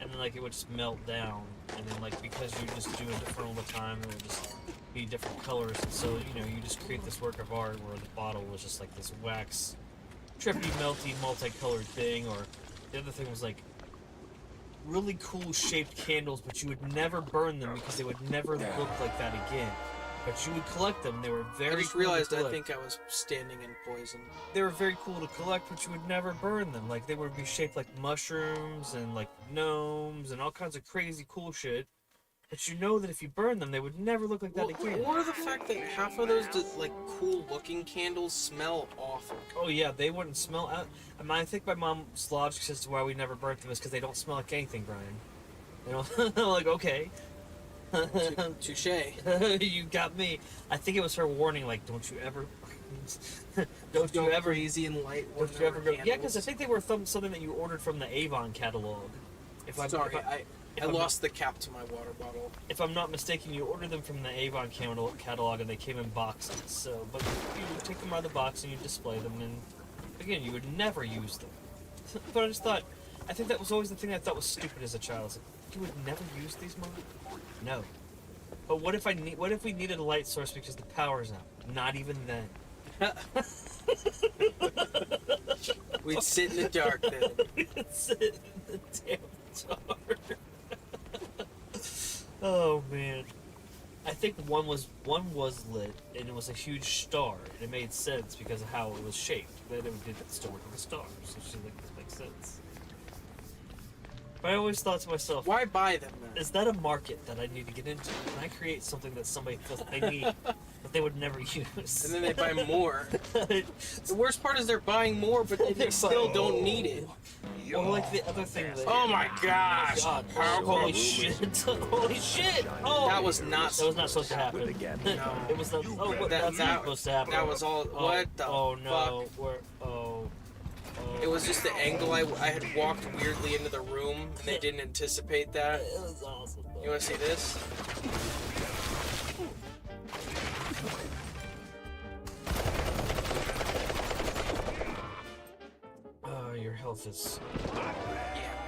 and then like it would just melt down, and then like because you just do it different all the time, it would just be different colors, and so you know you just create this work of art where the bottle was just like this wax, trippy, melty, multicolored thing. Or the other thing was like really cool shaped candles, but you would never burn them because they would never look like that again. But you would collect them. They were very I just cool realized to I collect. think I was standing in poison. They were very cool to collect, but you would never burn them. Like they would be shaped like mushrooms and like gnomes and all kinds of crazy cool shit. But you know that if you burn them, they would never look like that again. Or the fact that half of those like cool-looking candles smell awful. Oh yeah, they wouldn't smell. I mean, I think my mom's logic as to why we never burnt them is because they don't smell like anything, Brian. You know, like okay. Touche. You got me. I think it was her warning, like, don't you ever... Don't you ever easy and light. Don't you ever go... Yeah, because I think they were something that you ordered from the Avon catalog. Sorry, I lost the cap to my water bottle. If I'm not mistaken, you ordered them from the Avon catalog and they came in boxes. So, but you would take them out of the box and you display them, and again, you would never use them. But I think that was always the thing I thought was stupid as a child. Like, you would never use these, mother? No. But what if we needed a light source because the power's out? Not even then. We'd sit in the dark then. We'd sit in the damn dark. Oh man. I think one was lit and it was a huge star, and it made sense because of how it was shaped. That it did still work with the stars, so shit like this makes sense. But I always thought to myself, why buy them then? Is that a market that I need to get into? Can I create something that somebody feels that they need, but they would never use? And then they buy more. The worst part is they're buying more, but they still don't need it. Or like the other thing that... Oh my gosh! Oh my God. Holy shit! Holy shit! Oh! That was not supposed to happen. No. It was not... Oh, that's not supposed to happen. That was all... What the no. fuck? It was just the angle. I had walked weirdly into the room, and they didn't anticipate that. It was awesome. You want to see this? Oh, your health is...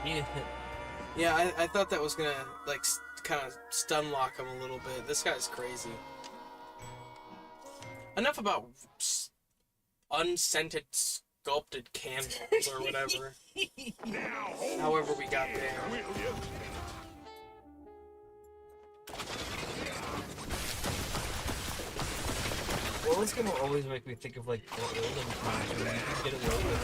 Yeah. Yeah, I thought that was gonna, like, kind of stun lock him a little bit. This guy's crazy. Enough about unscented sculpted candles or whatever. However we got there. Well, this game will always make me think of like the olden times when you could get away with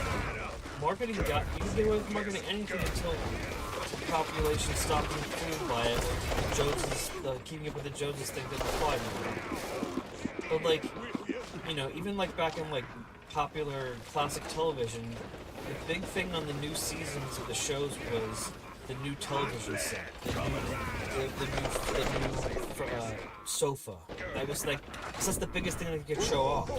marketing. You can get away with marketing anything until the population stopped being fooled by it. The Keeping Up with the Joneses thing didn't apply anymore. But like, you know, even like back in like popular classic television, the big thing on the new seasons of the shows was the new television set, the new sofa. That was like, that's the biggest thing they could show off.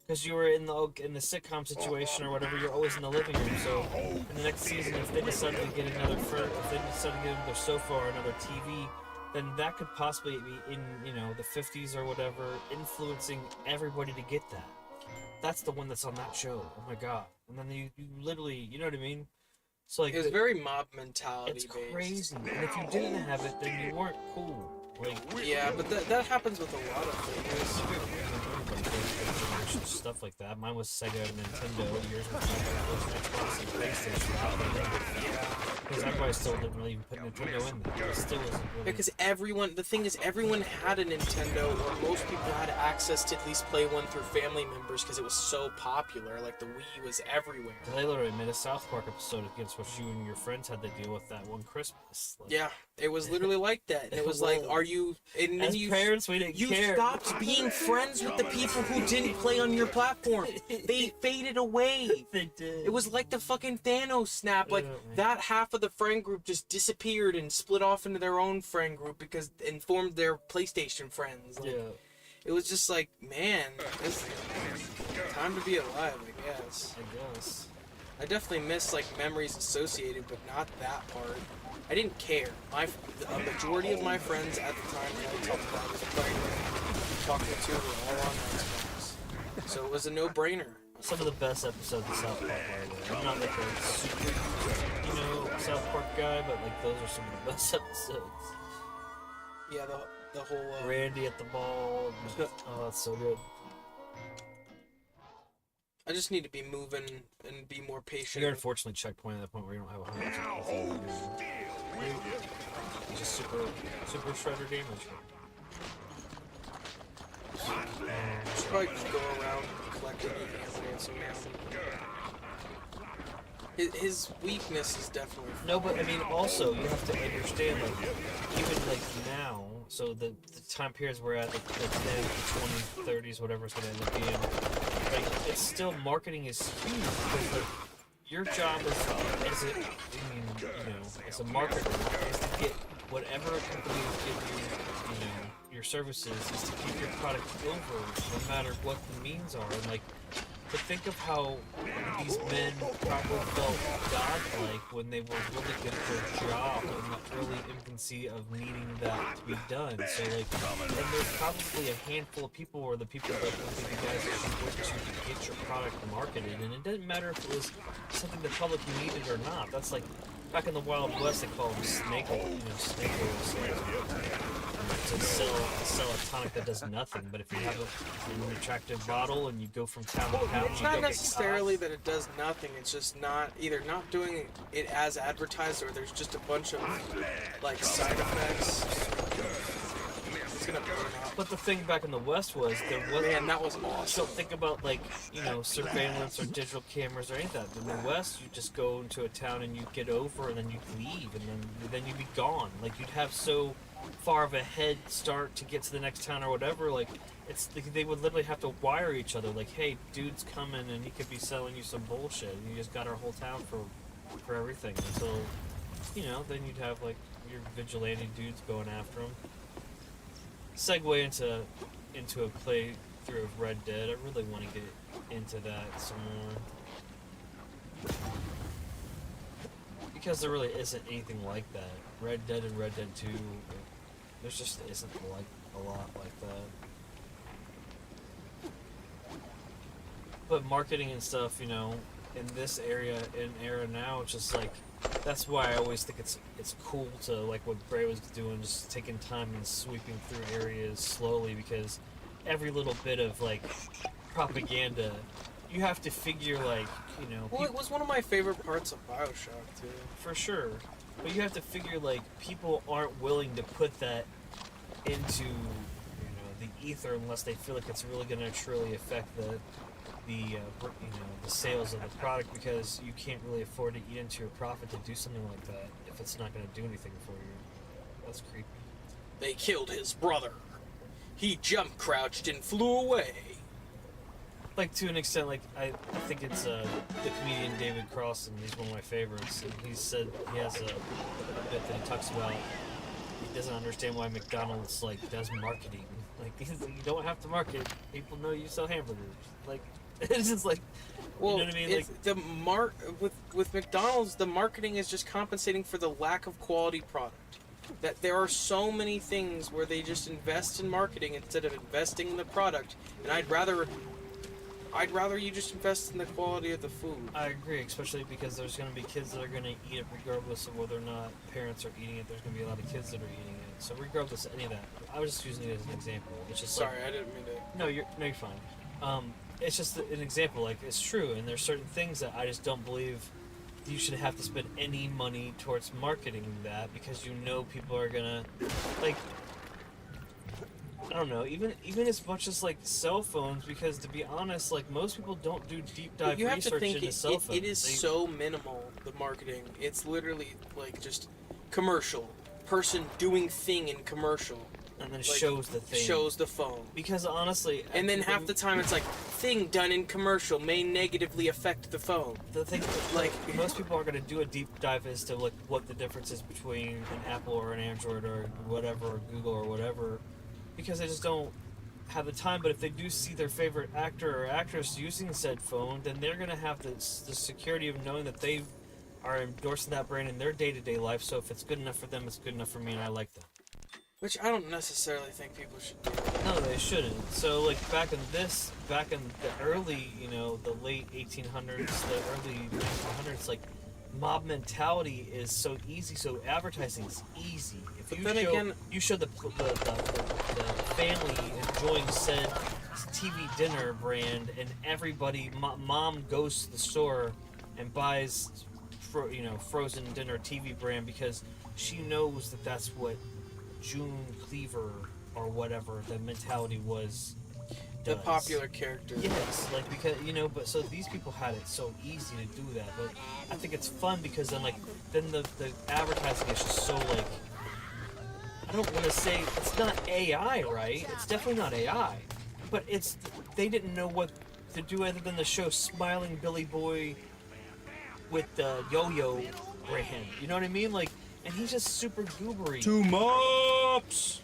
Because you were in the sitcom situation or whatever, you're always in the living room. So in the next season, if they decided to get another sofa or another TV, then that could possibly be in, you know, the 50s or whatever, influencing everybody to get that. That's the one that's on that show. Oh my god! And then you literally, you know what I mean? So like, it was very mob mentality. It's crazy. And if you didn't have it, then you weren't cool. Like, yeah, but that happens with a lot of things. Stuff like that. Mine was Sega and Nintendo. Yours was Xbox and PlayStation. Because everybody still didn't really even put Nintendo in there. It still wasn't really... Because the thing is, everyone had a Nintendo, or most people had access to at least play one through family members because it was so popular. Like, the Wii was everywhere. They literally made a South Park episode against what you and your friends had to deal with that one Christmas. Like, yeah, it was literally like that. And it was like, are you... And then parents, we didn't care. You stopped being friends with the people who didn't play on your platform. They faded away. They did. It was like the fucking Thanos snap. Like, that half of the friend group just disappeared and split off into their own friend group and formed their PlayStation friends. Like, yeah. It was just like, man, it's time to be alive, I guess. I definitely miss, like, memories associated, but not that part. I didn't care. A majority of my friends at the time that I was talking to were all on Xbox. So it was a no-brainer. Some of the best episodes of South Park, by the way. I'm not like a super, South Park guy, but like those are some of the best episodes. Yeah, the whole... Randy at the ball. Oh, that's so good. I just need to be moving and be more patient. You're unfortunately checkpoint at that point where you don't have 100%. He's just super shredder damage. Should probably just go around collecting evidence around. His weakness is definitely... No, but I mean, also, you have to understand, like, even like now, so the time periods we're at, like the 10s, the 20s, 30s, whatever it's going to end up being, like, it's still, marketing is huge, because like, your job as a marketer is to get whatever company gives you, you know, your services is to keep your product over, no matter what the means are. And like, to think of how these men probably felt godlike when they were really good at their job in the early infancy of needing that to be done. So like, and there's probably a handful of people, or the people that would be the guys that you went to get your product marketed, and it didn't matter if it was something the public needed or not. That's like, back in the Wild West, they call them snake oil, you know, snake oil to sell a tonic that does nothing. But if you have an attractive bottle and you go from town to town, It's not necessarily that it does nothing. It's just not either not doing it as advertised, or there's just a bunch of like side effects. It's gonna burn out. But the thing back in the West was there was, Man, that was awesome. So think about, like, you know, surveillance or digital cameras or any of that. In the West, you just go into a town and you get over, and then you leave, and then you'd be gone. Like, you'd have so far of a head start to get to the next town or whatever. Like, it's like they would literally have to wire each other. Like, hey, dude's coming, and he could be selling you some bullshit. And you just got our whole town for everything until, you know, then you'd have like your vigilante dudes going after him. Segue into a playthrough of Red Dead. I really want to get into that some more, because there really isn't anything like that. Red Dead and Red Dead 2, there just isn't like a lot like that. But marketing and stuff, you know, in this era now, it's just like, that's why I always think it's cool to, like what Bray was doing, just taking time and sweeping through areas slowly, because every little bit of like propaganda, you have to figure, like, you know. Well, it was one of my favorite parts of BioShock too. For sure, but you have to figure, like, people aren't willing to put that into, you know, the ether unless they feel like it's really going to truly affect the sales of the product, because you can't really afford to eat into your profit to do something like that if it's not going to do anything for you. That's creepy. They killed his brother. He jump crouched and flew away. Like, to an extent, like, I think it's the comedian David Crossan. He's one of my favorites, and he said he has a bit that he talks about. He doesn't understand why McDonald's, like, does marketing. Like, you don't have to market. People know you sell hamburgers. Like, it's just like, well, you know what I mean? Like, the with McDonald's, the marketing is just compensating for the lack of quality product. That there are so many things where they just invest in marketing instead of investing in the product, and I'd rather you just invest in the quality of the food. I agree, especially because there's going to be kids that are going to eat it regardless of whether or not parents are eating it. There's going to be a lot of kids that are eating it. So regardless of any of that, I was just using it as an example. It's just sorry, like, I didn't mean to. No, you're fine. It's just an example. Like, it's true, and there's certain things that I just don't believe you should have to spend any money towards marketing that, because you know people are gonna, like, I don't know, even as much as like cell phones, because to be honest, like, most people don't do deep dive research into cell phones. It is so minimal, the marketing. It's literally like just commercial, person doing thing in commercial, and then like, shows the thing, shows the phone. Because honestly, and then half the time it's like, thing done in commercial may negatively affect the phone. The thing, like, most people are going to do a deep dive as to like what the difference is between an Apple or an Android or whatever, or Google or whatever, because they just don't have the time. But if they do see their favorite actor or actress using said phone, then they're going to have the security of knowing that they are endorsing that brand in their day-to-day life. So if it's good enough for them, it's good enough for me, and I like them. Which I don't necessarily think people should do. No, they shouldn't. So, like, back in the early, you know, the late 1800s, the early 1900s, like, mob mentality is so easy, so advertising is easy. If you show the family enjoying said TV dinner brand, and everybody, mom goes to the store and buys, frozen dinner TV brand, because she knows that that's what June Cleaver or whatever the mentality was. The popular character. Yes, like, because, you know, but so these people had it so easy to do that. But I think it's fun because then the advertising is just so, like, I don't want to say it's not AI, right? It's definitely not AI, but they didn't know what to do other than the show Smiling Billy Boy with the yo-yo brand. You know what I mean? Like, and he's just super goobery. 2 mops!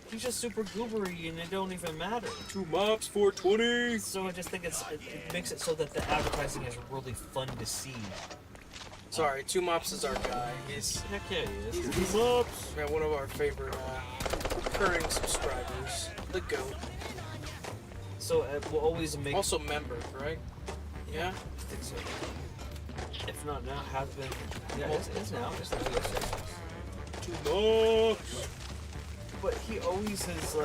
He's just super goobery, and it don't even matter. 2 mops, 420! So I just think it makes it so that the advertising is really fun to see. Sorry, 2 mops is our guy. Heck yeah, he is. He's mops. Yeah, one of our favorite recurring subscribers. The GOAT. So we'll always make... Also member, right? Yeah? I think so. If not now, has been... Yeah, it is now. It's like yesterday. 2 mops! But he always has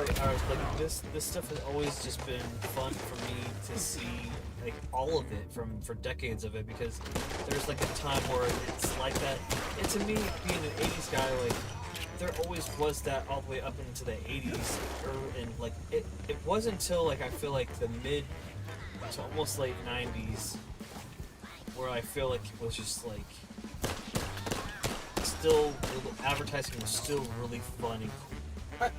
this stuff has always just been fun for me to see, like all of it for decades of it, because there's like a time where it's like that. And to me, being an 80s guy, like there always was that all the way up into the 80s, and like it wasn't until like I feel like the mid to almost late 90s where I feel like it was just like still advertising was still really fun and cool.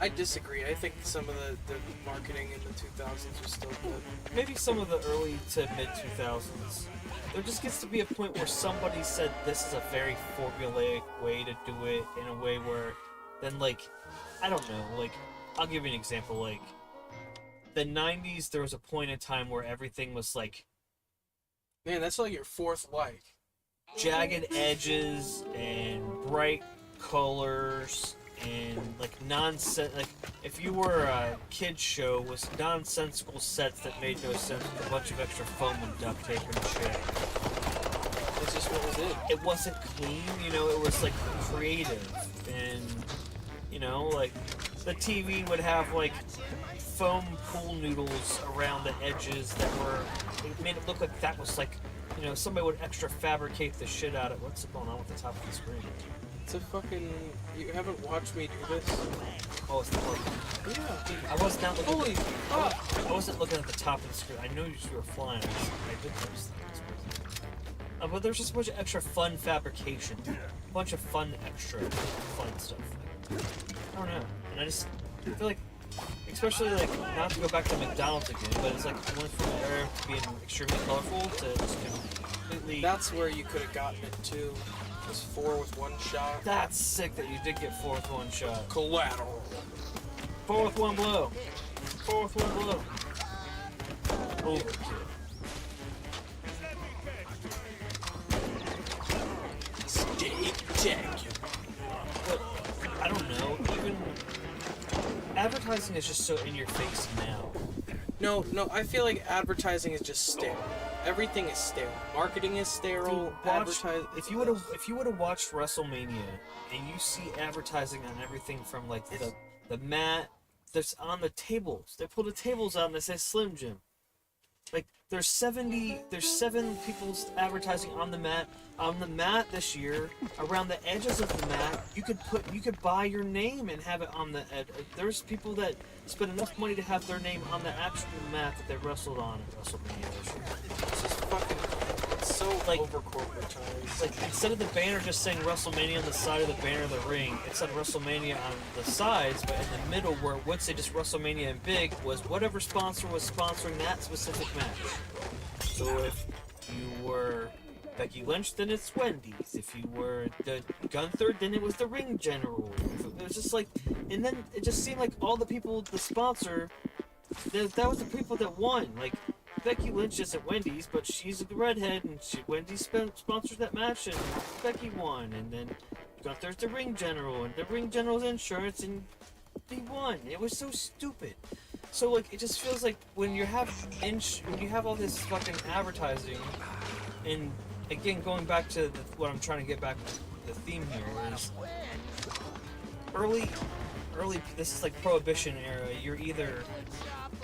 I disagree. I think some of the marketing in the 2000s was still good. Maybe some of the early to mid 2000s. There just gets to be a point where somebody said this is a very formulaic way to do it in a way where then like, I don't know, like, I'll give you an example, like, the 90s there was a point in time where everything was like... Man, that's like your fourth like. Jagged edges and bright colors... and like nonsense, like if you were a kid's show with nonsensical sets that made no sense with a bunch of extra foam and duct tape and shit. That's just what was it. It wasn't clean, you know, it was like creative, and you know, like the TV would have like foam pool noodles around the edges that were, it made it look like that was like, you know, somebody would extra fabricate the shit out of it. What's going on with the top of the screen? It's a fucking... You haven't watched me do this? Oh, it's the plug. Yeah. I was not looking... Holy fuck! I wasn't looking at the top of the screen. I knew you were flying. I did those things. But there's just a bunch of extra fun fabrication. A bunch of fun, extra fun stuff. I don't know. And I just feel like... Especially, like, not to go back to McDonald's again, but it's like it went from an era to being extremely colorful to just completely... That's where you could have gotten it, too. It was 4 with 1 shot. That's sick that you did get 4 with 1 shot. Collateral. 4 with 1 blow. 4 with 1 blow. Overkill. But, I don't know, even... Advertising is just so in your face now. No, I feel like advertising is just stale. Everything is stale. Marketing is sterile. If you would have watched WrestleMania and you see advertising on everything from like the mat that's on the tables. They pull the tables out and they say Slim Jim. Like there's 7 people advertising on the mat this year. Around the edges of the mat, you could buy your name and have it on the edge. There's people that spend enough money to have their name on the actual mat that they wrestled on at WrestleMania this year. It's just fucking... It's so like, over-corporatized. Like, instead of the banner just saying WrestleMania on the side of the banner of the ring, it said WrestleMania on the sides, but in the middle where it would say just WrestleMania in big was whatever sponsor was sponsoring that specific match. So if you were Becky Lynch, then it's Wendy's. If you were the Gunther, then it was the Ring General. It was just like, and then it just seemed like all the people, the sponsor, that was the people that won. Like, Becky Lynch isn't Wendy's, but she's the redhead, and Wendy's sponsors that match, and Becky won. And then Gunther's the Ring General, and the Ring General's insurance, and he won. It was so stupid. So like, it just feels like when you have all this fucking advertising, and again going back to what I'm trying to get back to the theme here is early. This is like Prohibition era. You're either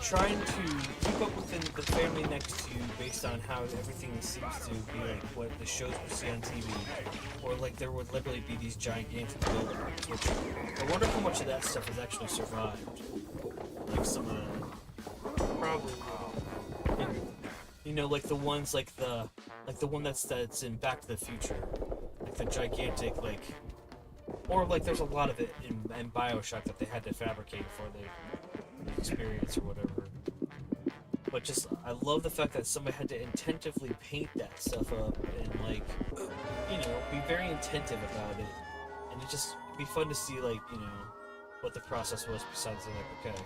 trying to keep up with the family next to you based on how everything seems to be like what the shows we see on TV, or like there would literally be these gigantic billboards, which I wonder how much of that stuff has actually survived. Like some of the Probably. you know, like the ones like the one that's in Back to the Future, like the gigantic like, or like there's a lot of it in BioShock that they had to fabricate for the experience or whatever. But just, I love the fact that somebody had to intentively paint that stuff up and like, you know, be very intentive about it. And And it'd just be fun to see, like, you know, what the process was besides, like, okay,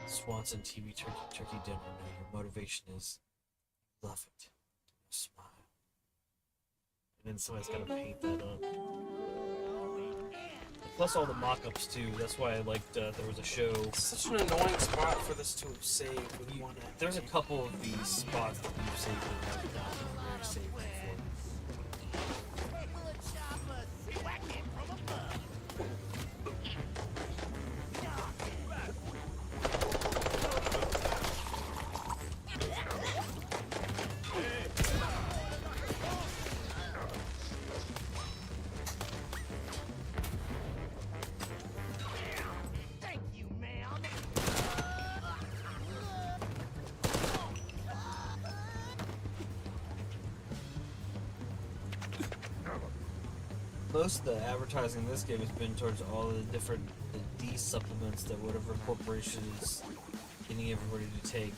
Swanson TV turkey dinner. Now your motivation is love it, smile, and then somebody's got to paint that up. Plus all the mock-ups too. That's why I liked there was a show. It's such an annoying spot for this to have saved with one. There's a couple of these spots that we've saved and not very saved before. Most of the advertising in this game has been towards all of the different D supplements that whatever corporation is getting everybody to take.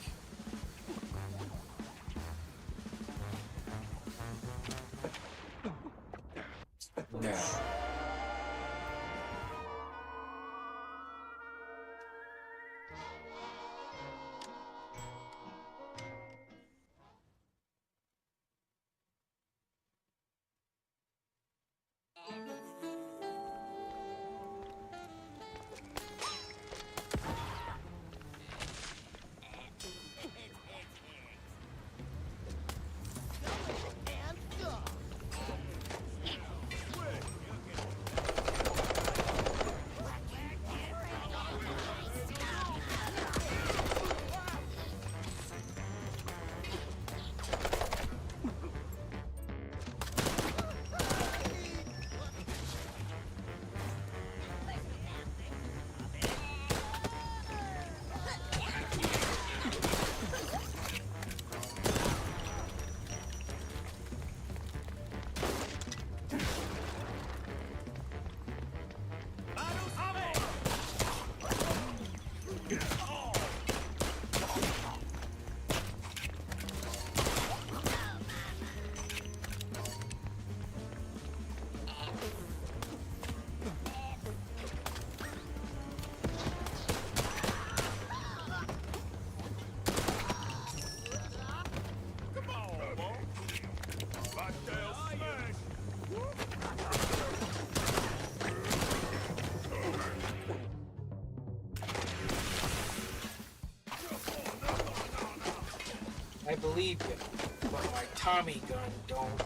I believe you, but my Tommy gun don't.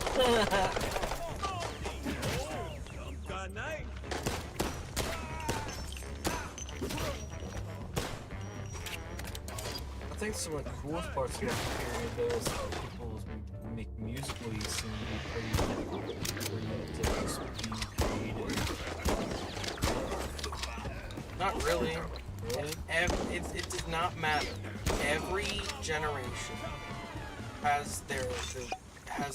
I think some of the coolest parts of this period there is how people's musically seem to be pretty creative. Not really. Really? It does not matter. Every generation has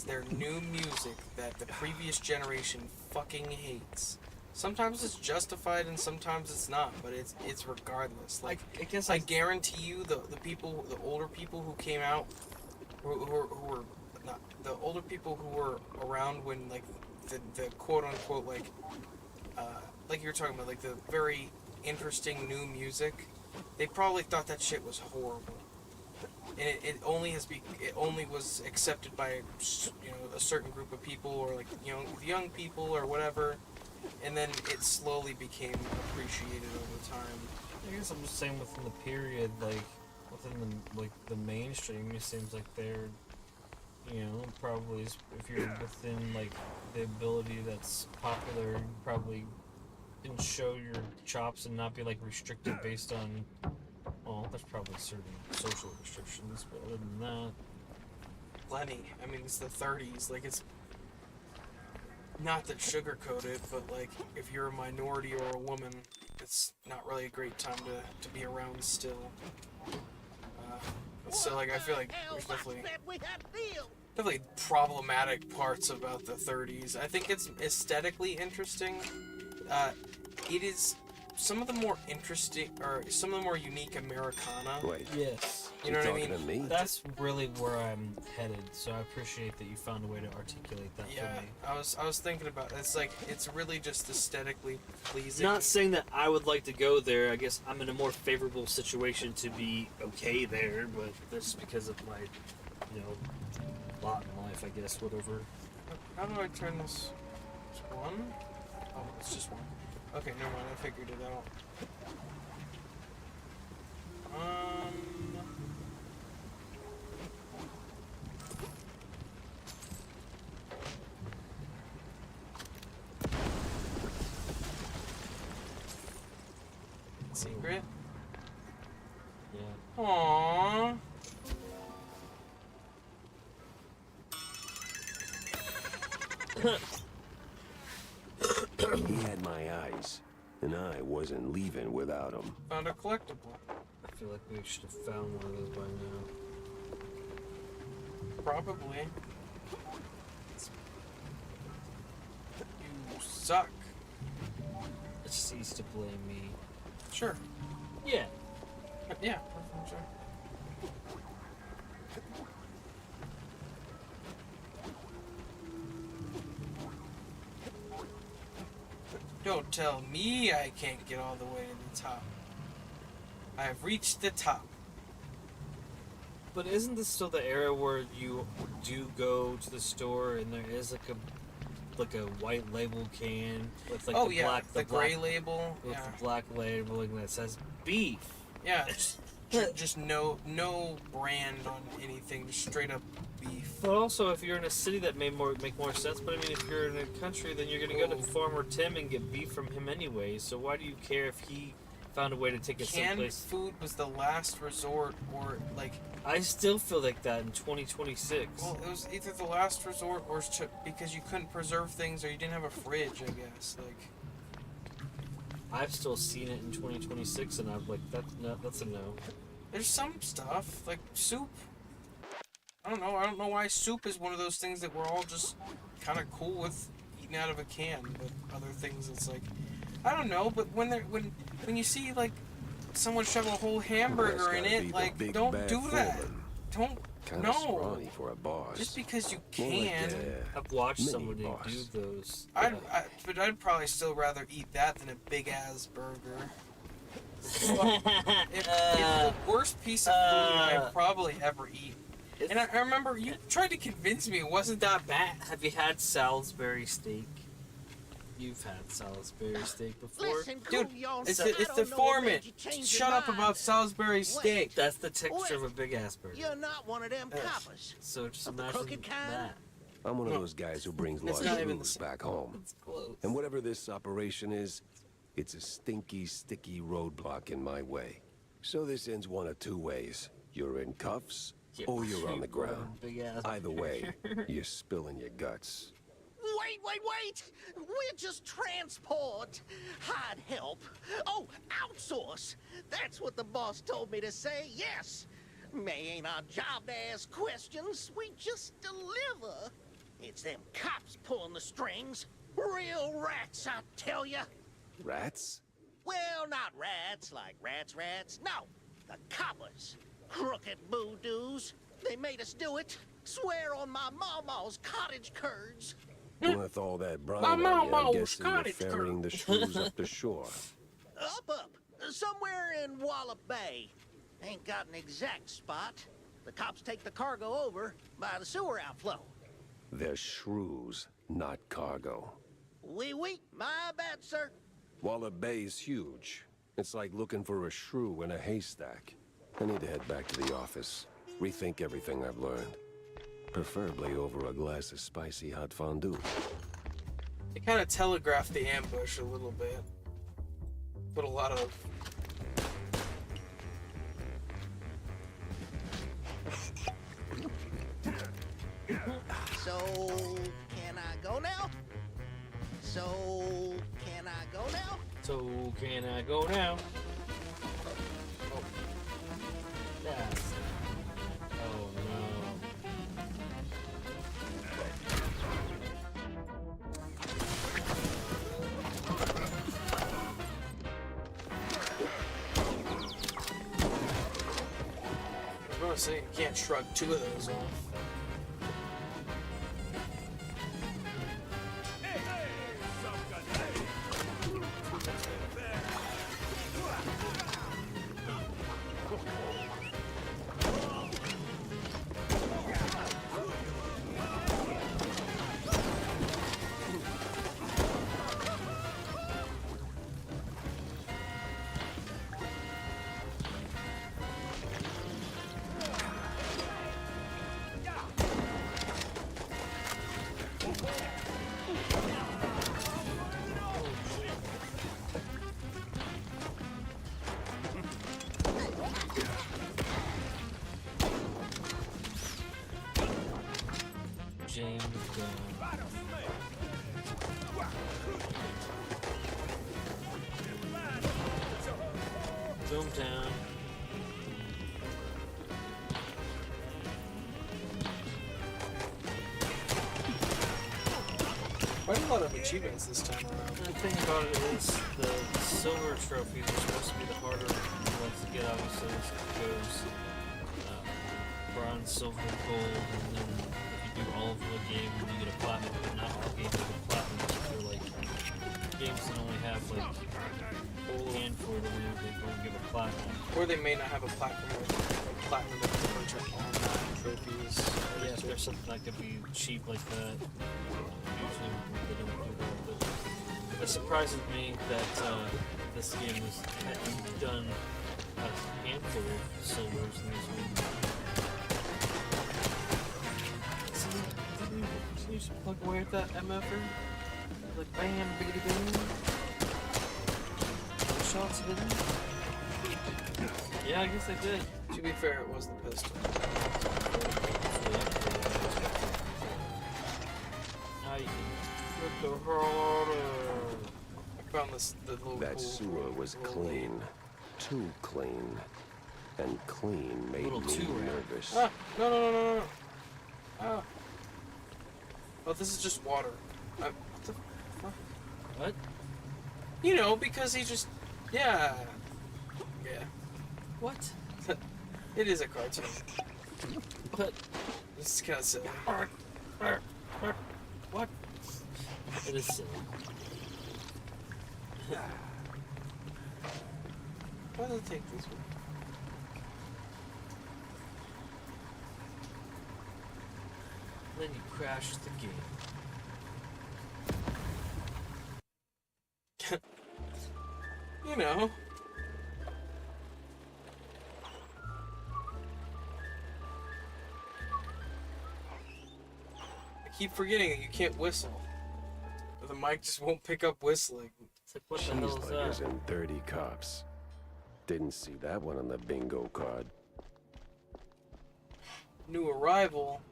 their new music that the previous generation fucking hates. Sometimes it's justified and sometimes it's not, but it's regardless. Like I guarantee you, the older people who came out, who were not the older people who were around when like the quote unquote like you were talking about, like the very interesting new music, they probably thought that shit was horrible. And it only was accepted by, you know, a certain group of people, or like, you know, young people or whatever, and then it slowly became appreciated over time. I guess I'm just saying within the period, like within the mainstream, it seems like they're, you know, probably if you're within like the ability that's popular, you probably can show your chops and not be like restricted based on. Well, there's probably certain social restrictions, but other than that... Plenty. I mean, it's the 30s. Like, it's... Not that sugarcoated, but, like, if you're a minority or a woman, it's not really a great time to be around still. So, like, I feel like there's definitely problematic parts about the 30s. I think it's aesthetically interesting. It is some of the more interesting, or some of the more unique Americana. Wait, Yes. You know what I talking mean? to me? That's really where I'm headed, so I appreciate that you found a way to articulate that Yeah, for me. I was thinking about it. It's like it's really just aesthetically pleasing. Not saying that I would like to go there. I guess I'm in a more favorable situation to be okay there, but that's because of my, lot in life, I guess, whatever. How do I turn this? It's one? Oh, it's just one. Okay, never mind. I figured it out. Secret? Yeah. Aww. He had my eyes, and I wasn't leaving without him. Found a collectible. I feel like we should have found one of those by now. Probably. You suck. It's just easy to blame me. Sure. Yeah. Yeah, sure. Don't tell me I can't get all the way to the top. I have reached the top. But isn't this still the era where you do go to the store and there is like a white label can with like the gray label. with Yeah. the black labeling that says beef? Yeah, just no brand on anything, just straight up beef. But also, if you're in a city, that may make more sense. But I mean, if you're in a country, then you're gonna go to Farmer Tim and get beef from him anyway. So why do you care if he found a way to take it Canned someplace? food was the last resort, or like, I still feel like that in 2026. well, it was either the last resort or because you couldn't preserve things or you didn't have a fridge, I guess. Like, I've still seen it in 2026, and I'm like, that's a no. there's some stuff like soup. I don't know why soup is one of those things that we're all just kind of cool with eating out of a can, but other things it's like, I don't know. But when you see like someone shove a whole hamburger That's in gotta be it, the like big don't bad do that. foreman. Don't Kinda no. scrawny for a boss. Just because you More like can. a I've watched mini somebody boss. do those. But I'd probably still rather eat that than a big ass burger. It's the worst piece of food I've probably ever eaten. And I remember you tried to convince me it wasn't that bad. Have you had Salisbury steak? You've had Salisbury steak before. Listen, Dude, Couillon, it's I the don't know foreman. what made you change Shut your up mind. about Salisbury steak. That's the texture of a big ass burger. You're not one of them coppers. So just Of the imagine crooked kind? that. I'm one of those guys who brings It's large not even the news same. back home. It's close. And whatever this operation is, it's a stinky, sticky roadblock in my way. So this ends one of two ways. You're in cuffs, or you're on the ground. Big ass Either way, you're spilling your guts. Wait! We're just transport. I'd help. Oh, outsource. That's what the boss told me to say, yes. May ain't our job to ask questions. We just deliver. It's them cops pulling the strings. Real rats, I tell ya. Rats? Well, not rats like rats. No, the coppers. Crooked boo-doos. They made us do it. Swear on my mama's cottage curds. With all that brine My on you, I'm mama's guessing you're cottage ferrying the shrews up the shore. Up. Somewhere in Wallop Bay. Ain't got an exact spot. The cops take the cargo over by the sewer outflow. They're shrews, not cargo. Oui, my bad, sir. Wallop Bay is huge. It's like looking for a shrew in a haystack. I need to head back to the office. Rethink everything I've learned. Preferably over a glass of spicy hot fondue. They kind of telegraphed the ambush a little bit. Put a lot of... So, can I go now? So, can I go now? So can I go now? Oh. That's... Oh no. gonna say, you can't shrug 2 of those off. James Gunn. Boomtown. Quite a lot of achievements this time around. The thing about it is the silver trophies are supposed to be the harder ones to get, obviously, as it goes bronze, silver, gold, and then if you do all of the game, you get a platinum, but not all games have a platinum. So like games that only have like a handful of them, they don't give a platinum. Or they may not have a platinum with like platinum with a bunch of online trophies. Yeah, if there's something that could be cheap like that, usually they don't do that. But it surprises me that this game was done a handful of silvers in this one. Can you just plug away at that MF'er? Like bam, biggity bam. Shots of it. Yeah, I guess I did. To be fair, it was the pistol. Now you can put the harder. I found the little That cool sewer was clean. Too clean. And clean made Little me too rare. nervous. Ah, no. Ah. Oh, this is just water. What the fuck? What? You know, because he just... Yeah. Yeah. What? It is a cartoon. What? This is kind of silly. What? It is silly. Why does it take this one? Then you crash the game. You know. I keep forgetting that you can't whistle. Or the mic just won't pick up whistling. It's like, what the hell is Cheeseburgers that? and 30 cops. Didn't see that one on the bingo card. New arrival.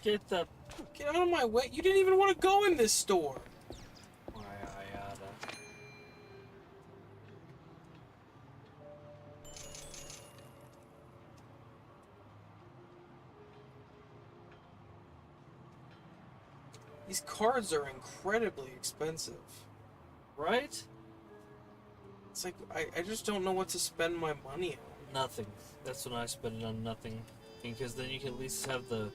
Get the... Get out of my way. You didn't even want to go in this store. Why, I oughta. These cards are incredibly expensive. Right? It's like, I just don't know what to spend my money on. Nothing. That's when I spend it on nothing. Because then you can at least have the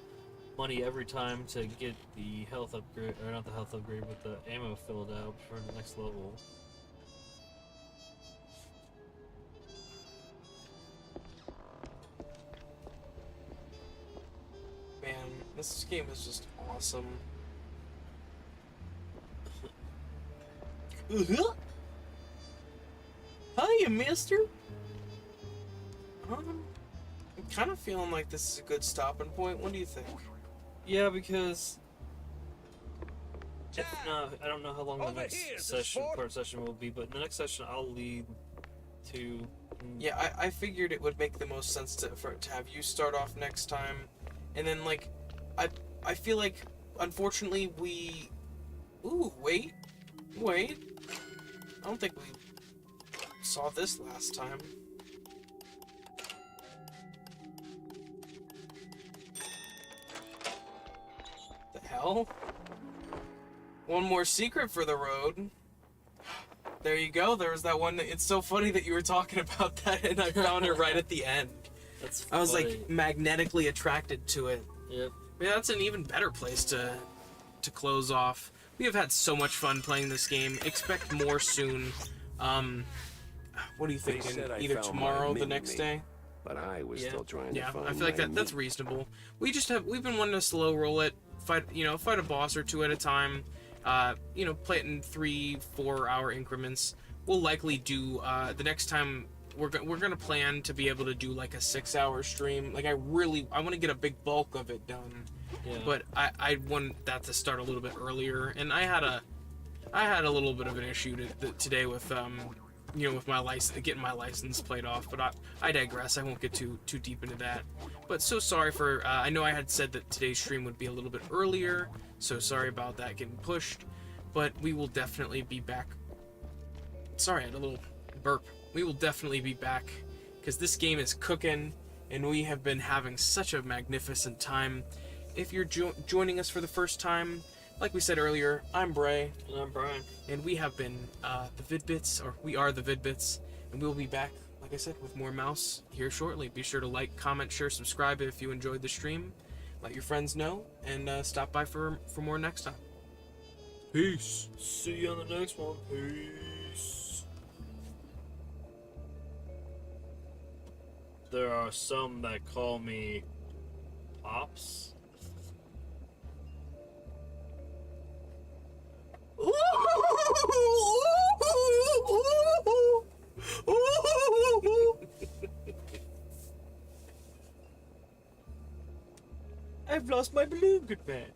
money every time to get the health upgrade, or not the health upgrade, but the ammo filled out for the next level. Man, this game is just awesome. Hiya, mister! I'm kind of feeling like this is a good stopping point. What do you think? Yeah, because if not, I don't know how long the next part session will be, but in the next session I'll lead to. Yeah, I figured it would make the most sense to have you start off next time, and then like, I feel like, unfortunately we. Ooh, wait. I don't think we saw this last time. The hell? One more secret for the road. There you go. There was that one. It's so funny that you were talking about that, and I found it right at the end. That's I was funny. like magnetically attracted to it. Yep. Yeah, that's an even better place to close off. We have had so much fun playing this game. Expect more soon. What do you think? said I Either found tomorrow, my the next mini-me. day? But I was Yeah. still trying to Yeah, find I feel like my that's meat. reasonable. We've been wanting to slow roll it, fight a boss or two at a time. Play it in 3-4 hour increments. We'll likely do the next time. We're gonna plan to be able to do like a 6-hour stream. Like I want to get a big bulk of it done. Yeah. But I want that to start a little bit earlier, and I had a little bit of an issue today with with my license, getting my license plate off. But I digress. I won't get too deep into that. But so sorry for I know I had said that today's stream would be a little bit earlier, so sorry about that getting pushed. But we will definitely be back. Sorry, I had a little burp. We will definitely be back because this game is cooking, and we have been having such a magnificent time. If you're joining us for the first time, like we said earlier, I'm Bray. And I'm Brian. And we have been the Vid-Bits, or we are the Vid-Bits, and we'll be back, like I said, with more Mouse here shortly. Be sure to like, comment, share, subscribe if you enjoyed the stream. Let your friends know, and stop by for more next time. Peace. See you on the next one. Peace. There are some that call me Pops. I've lost my balloon, good man.